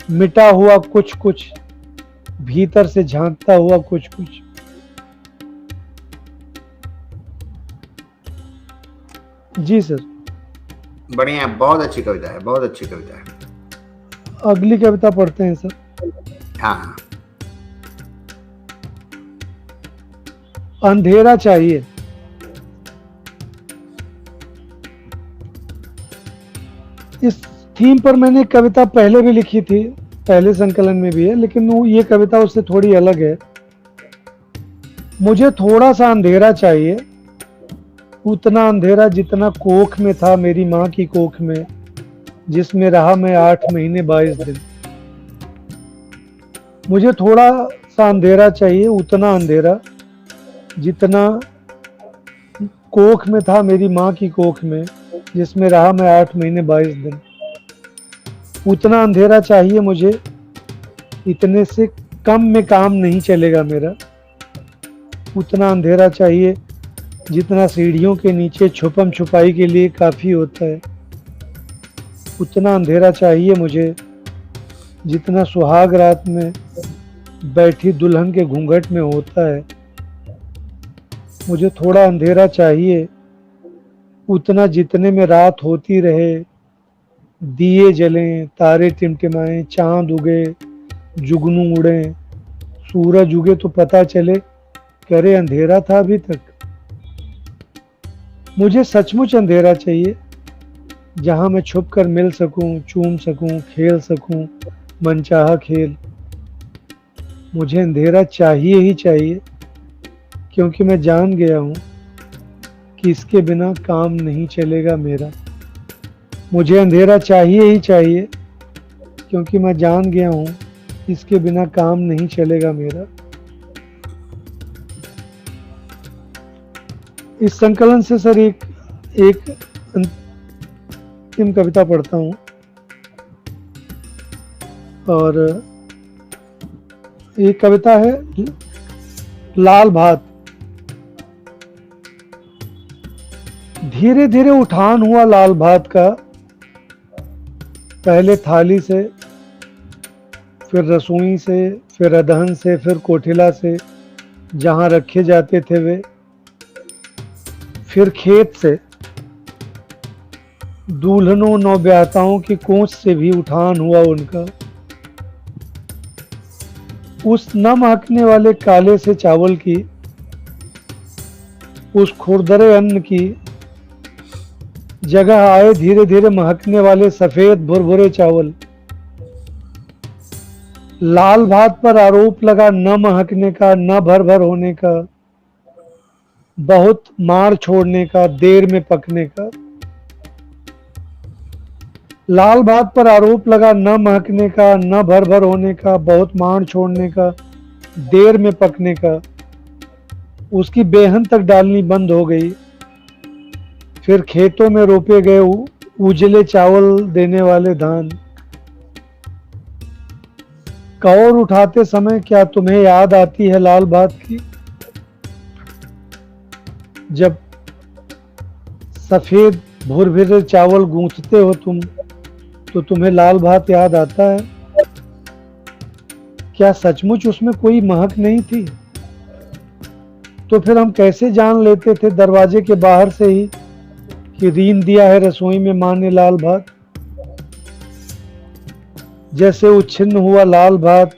मिटा हुआ कुछ कुछ भीतर से झांकता हुआ कुछ कुछ। जी सर। बढ़िया, बहुत अच्छी कविता है, बहुत अच्छी कविता है। अगली कविता पढ़ते हैं सर। हाँ हाँ। अंधेरा चाहिए। इस थीम पर मैंने कविता पहले भी लिखी थी, पहले संकलन में भी है, लेकिन ये कविता उससे थोड़ी अलग है। मुझे थोड़ा सा अंधेरा चाहिए, उतना अंधेरा जितना कोख में था मेरी माँ की कोख में, जिसमें रहा मैं 8 महीने 22 दिन। मुझे थोड़ा सा अंधेरा चाहिए, उतना अंधेरा जितना कोख में था मेरी माँ की कोख में, जिसमें रहा मैं 8 महीने 22 दिन। उतना अंधेरा चाहिए मुझे, इतने से कम में काम नहीं चलेगा मेरा। उतना अंधेरा चाहिए जितना सीढ़ियों के नीचे छुपम छुपाई के लिए काफ़ी होता है। उतना अंधेरा चाहिए मुझे जितना सुहाग रात में बैठी दुल्हन के घूंघट में होता है। मुझे थोड़ा अंधेरा चाहिए, उतना जितने में रात होती रहे, दिए जलें, तारे टिमटिमाएं, चांद उगे, जुगनू उड़े, सूरज उगे तो पता चले करे अंधेरा था अभी तक। मुझे सचमुच अंधेरा चाहिए, जहां मैं छुप कर मिल सकूं, चूम सकूं, खेल सकूं मनचाहा खेल। मुझे अंधेरा चाहिए ही चाहिए, क्योंकि मैं जान गया हूं कि इसके बिना काम नहीं चलेगा मेरा। मुझे अंधेरा चाहिए ही चाहिए, क्योंकि मैं जान गया हूं इसके बिना काम नहीं चलेगा मेरा। इस संकलन से सर एक अंतिम कविता पढ़ता हूं, और ये कविता है लाल भात। धीरे धीरे उठान हुआ लाल भात का, पहले थाली से, फिर रसोई से, फिर अदहन से, फिर कोठिला से जहां रखे जाते थे वे, फिर खेत से, दूल्हनों नौब्याताओं की कोंच से भी उठान हुआ उनका। उस न महकने वाले काले से चावल की, उस खुरदरे अन्न की जगह आए धीरे धीरे महकने वाले सफेद भुरभुरे चावल। लाल भात पर आरोप लगा न महकने का, न भर भर होने का, बहुत मार छोड़ने का, देर में पकने का। लाल भात पर आरोप लगा न महकने का, न भर भर होने का, बहुत मार छोड़ने का, देर में पकने का। उसकी बेहन तक डालनी बंद हो गई। फिर खेतों में रोपे गए उजले चावल देने वाले धान। कौर उठाते समय क्या तुम्हें याद आती है लाल भात की? जब सफेद भुरभुरे चावल गूंथते हो तुम, तो तुम्हें लाल भात याद आता है? क्या सचमुच उसमें कोई महक नहीं थी? तो फिर हम कैसे जान लेते थे दरवाजे के बाहर से ही कि रीन दिया है रसोई में मां ने लाल भात? जैसे उच्छिन्न हुआ लाल भात,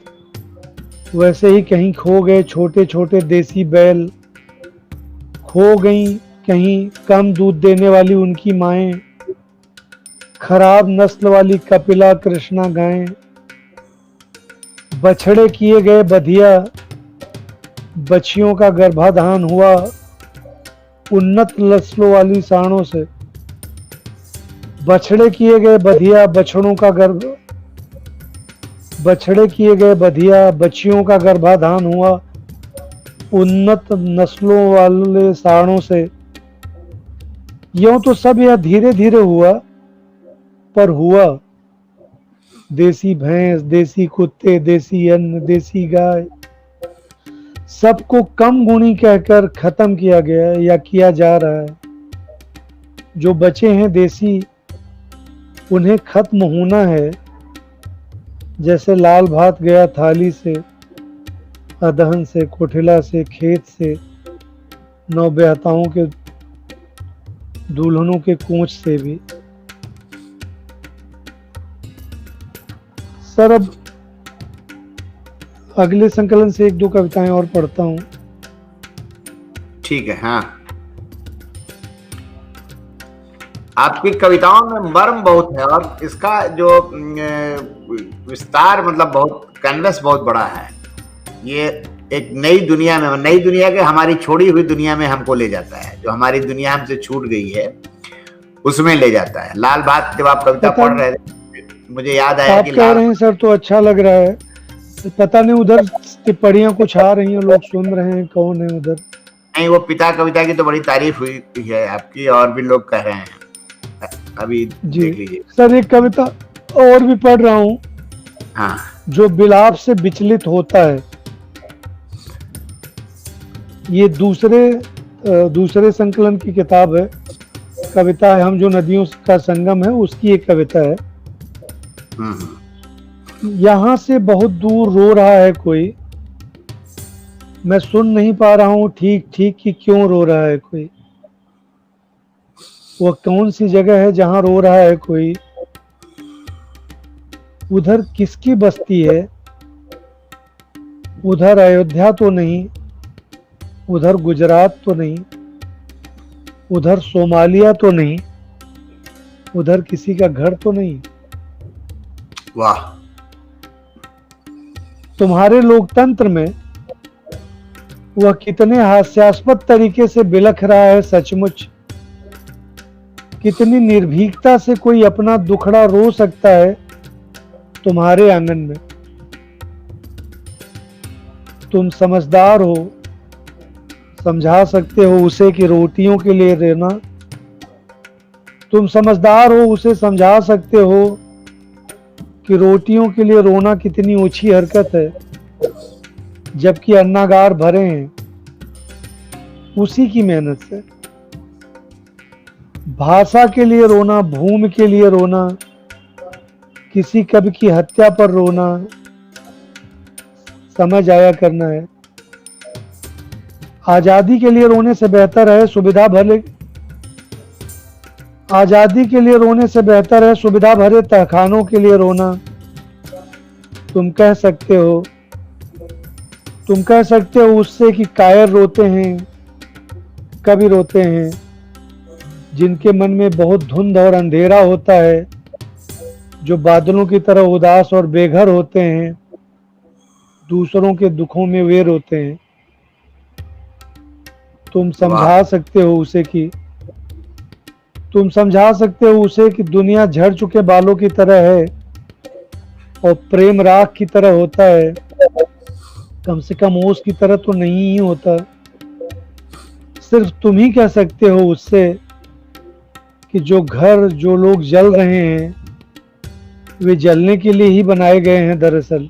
वैसे ही कहीं खो गए छोटे छोटे देसी बैल, खो गई कहीं कम दूध देने वाली उनकी माएं, खराब नस्ल वाली कपिला कृष्णा गायें, बछड़े किए गए बधिया, बछियों का गर्भाधान हुआ उन्नत नस्लों वाली साणों से। बछड़े किए गए बधिया, बछड़े किए गए बधिया, बच्चियों का गर्भाधान हुआ उन्नत नस्लों वाले साणों से। यूं तो सब यह धीरे धीरे हुआ, पर हुआ। देसी भैंस, देसी कुत्ते, देसी अन्न, देसी गाय, सबको कम गुणी कहकर खत्म किया गया या किया जा रहा है। जो बचे हैं देसी, उन्हें खत्म होना है। जैसे लाल भात गया थाली से, अदहन से, कोठिला से, खेत से, नौब्याताओं के दुल्हनों के कोंच से भी। सर अब अगले संकलन से 1-2 कविताएं और पढ़ता हूँ। ठीक है। हाँ, आपकी कविताओं में मर्म बहुत है और इसका जो विस्तार मतलब बहुत कैनवस बहुत बड़ा है। ये एक नई दुनिया के हमारी छोड़ी हुई दुनिया में हमको ले जाता है, जो हमारी दुनिया हमसे छूट गई है उसमें ले जाता है। लाल बात जब आप कविता पढ़ रहे थे मुझे याद आया आप कि कह रहे हैं सर तो अच्छा लग रहा है, पता नहीं उधर टिप्पणियां कुछ आ रही हैं, लोग सुन रहे हैं, कौन है उधर? नहीं, वो पिता कविता की तो बड़ी तारीफ हुई है आपकी, और भी लोग कह रहे हैं, अभी देख लीजिए। सर एक कविता और भी पढ़ रहा हूँ। हाँ, जो बिलाप से विचलित होता है, ये दूसरे संकलन की किताब है, कविता है हम जो नदियों का संगम है, उसकी एक कविता है। यहाँ से बहुत दूर रो रहा है कोई, मैं सुन नहीं पा रहा हूँ ठीक ठीक कि क्यों रो रहा है कोई। वो कौन सी जगह है जहाँ रो रहा है कोई, उधर किसकी बस्ती है, उधर अयोध्या तो नहीं, उधर गुजरात तो नहीं, उधर सोमालिया तो नहीं, उधर किसी का घर तो नहीं। वाह। तुम्हारे लोकतंत्र में वह कितने हास्यास्पद तरीके से बिलख रहा है सचमुच, कितनी निर्भीकता से कोई अपना दुखड़ा रो सकता है तुम्हारे आंगन में। तुम समझदार हो, समझा सकते हो उसे कि रोटियों के लिए रोना, तुम समझदार हो उसे समझा सकते हो कि रोटियों के लिए रोना कितनी ऊंची हरकत है, जबकि अन्नागार भरे हैं उसी की मेहनत से। भाषा के लिए रोना, भूमि के लिए रोना, किसी कवि की हत्या पर रोना, समझ आया करना है। आजादी के लिए रोने से बेहतर है सुविधा भरे, आजादी के लिए रोने से बेहतर है सुविधा भरे तहखानों के लिए रोना। तुम कह सकते हो उससे कि कायर रोते हैं, कवि रोते हैं, जिनके मन में बहुत धुंध और अंधेरा होता है, जो बादलों की तरह उदास और बेघर होते हैं, दूसरों के दुखों में वे रोते हैं। तुम समझा सकते हो उसे कि दुनिया झड़ चुके बालों की तरह है और प्रेम राख की तरह होता है, कम से कम ओस की तरह तो नहीं ही होता। सिर्फ तुम ही कह सकते हो उससे कि जो घर, जो लोग जल रहे हैं, वे जलने के लिए ही बनाए गए हैं दरअसल।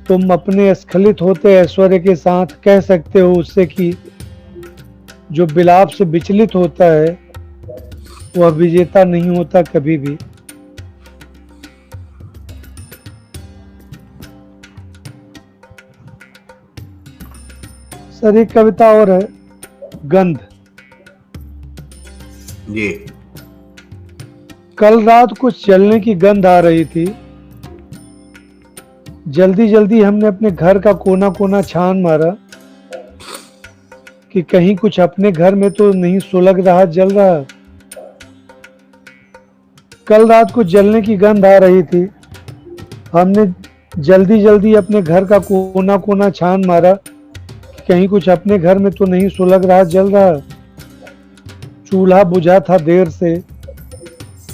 तुम अपने स्खलित होते ऐश्वर्य के साथ कह सकते हो उससे कि जो बिलाप से विचलित होता है वह विजेता नहीं होता कभी भी। सर एक कविता और है, गंध जी। कल रात कुछ जलने की गंध आ रही थी, जल्दी जल्दी हमने अपने घर का कोना कोना छान मारा कि कहीं कुछ अपने घर में तो नहीं सुलग रहा, जल रहा। कल रात को जलने की गंध आ रही थी, हमने जल्दी जल्दी अपने घर का कोना कोना छान मारा कि कहीं कुछ अपने घर में तो नहीं सुलग रहा, जल रहा। चूल्हा बुझा था देर से,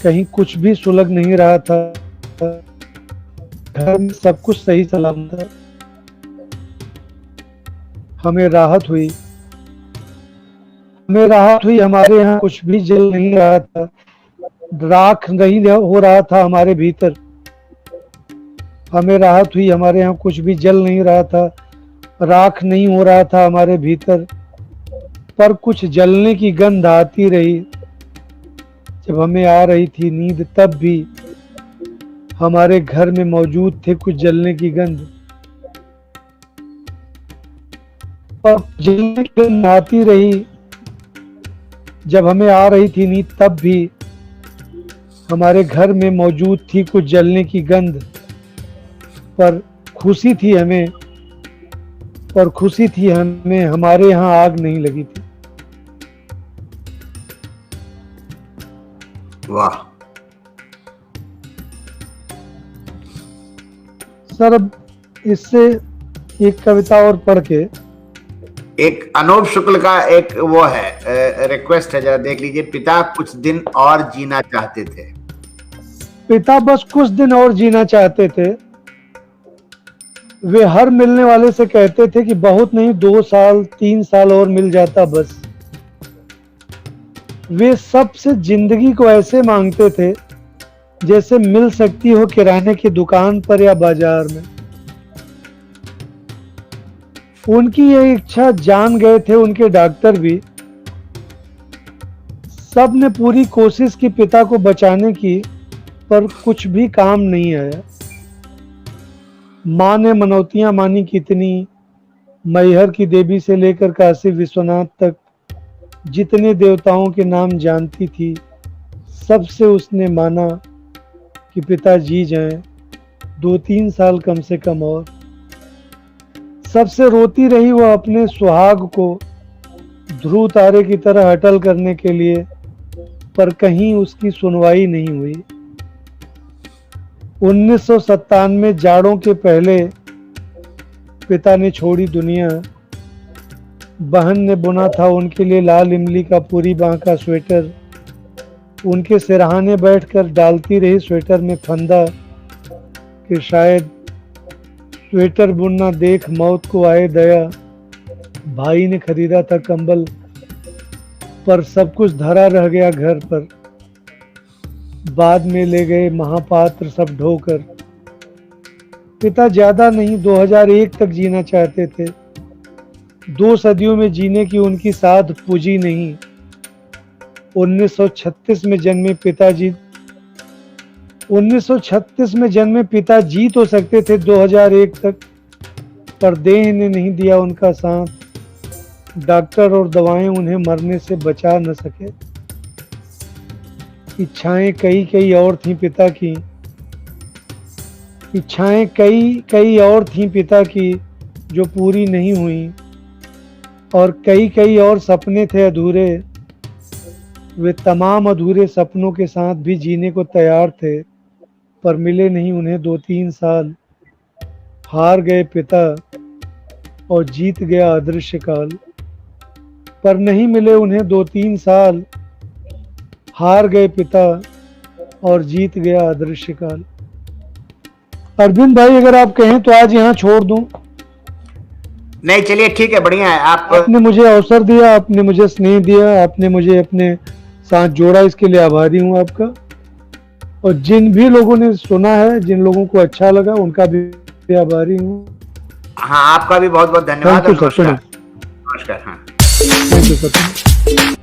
कहीं कुछ भी सुलग नहीं रहा था, घर में सब कुछ सही सलामत था। हमें राहत हुई, हमारे यहाँ कुछ भी जल नहीं रहा था, राख नहीं हो रहा था हमारे भीतर। हमें राहत हुई, हमारे यहाँ कुछ भी जल नहीं रहा था, राख नहीं हो रहा था हमारे भीतर, पर कुछ जलने की गंध आती रही। जब हमें आ रही थी नींद तब भी हमारे घर में मौजूद थे कुछ जलने की गंध, पर जलने की गंध आती रही। जब हमें आ रही थी नींद तब भी हमारे घर में मौजूद थी कुछ जलने की गंध, पर खुशी थी हमें हमारे यहाँ आग नहीं लगी थी। वाह सर, अब इससे एक कविता और पढ़ के, एक अनूप शुक्ल का एक वो है रिक्वेस्ट है, जरा देख लीजिए। पिता कुछ दिन और जीना चाहते थे। पिता बस कुछ दिन और जीना चाहते थे। वे हर मिलने वाले से कहते थे कि बहुत नहीं, 2 साल 3 साल और मिल जाता बस। वे सबसे जिंदगी को ऐसे मांगते थे जैसे मिल सकती हो किराने की दुकान पर या बाजार में। उनकी यह इच्छा जान गए थे उनके डॉक्टर भी। सब ने पूरी कोशिश की पिता को बचाने की, पर कुछ भी काम नहीं आया। माँ ने मनौतियां मानी कितनी, मैहर की देवी से लेकर काशी विश्वनाथ तक जितने देवताओं के नाम जानती थी, सबसे उसने माना कि पिता जी जाएं 2-3 साल कम से कम और। सबसे रोती रही वो अपने सुहाग को ध्रुव तारे की तरह अटल करने के लिए, पर कहीं उसकी सुनवाई नहीं हुई। 1997 जाड़ों के पहले पिता ने छोड़ी दुनिया। बहन ने बुना था उनके लिए लाल इमली का पूरी बांह का स्वेटर। उनके सिरहाने बैठकर डालती रही स्वेटर में फंदा कि शायद स्वेटर बुनना देख मौत को आए दया। भाई ने खरीदा था कंबल, पर सब कुछ धरा रह गया घर पर। बाद में ले गए महापात्र सब ढोकर। पिता ज्यादा नहीं, 2001 तक जीना चाहते थे। 2 सदियों में जीने की उनकी साध पूजी नहीं। 1936 में जन्मे पिता जी तो सकते थे 2001 तक, पर देह ने नहीं दिया उनका साथ। डॉक्टर और दवाएं उन्हें मरने से बचा न सके। इच्छाएं कई और थीं पिता की। इच्छाएं कई और थीं पिता की जो पूरी नहीं हुई, और कई और सपने थे अधूरे। वे तमाम अधूरे सपनों के साथ भी जीने को तैयार थे, पर मिले नहीं उन्हें 2-3 साल। हार गए पिता और जीत गया अदृश्य काल। पर नहीं मिले उन्हें 2-3 साल। हार गए पिता और जीत गया अदृश्य काल। अरविंद भाई, अगर आप कहें तो आज यहाँ छोड़ दूं। नहीं, चलिए ठीक है, बढ़िया है। आपने मुझे अवसर दिया, आपने मुझे स्नेह दिया, आपने मुझे अपने साथ जोड़ा, इसके लिए आभारी हूँ आपका। और जिन भी लोगों ने सुना है, जिन लोगों को अच्छा लगा, उनका भी आभारी हूँ। हाँ, आपका भी बहुत बहुत धन्यवाद। Thank you sir. नमस्कार। हाँ, थैंक यू सर।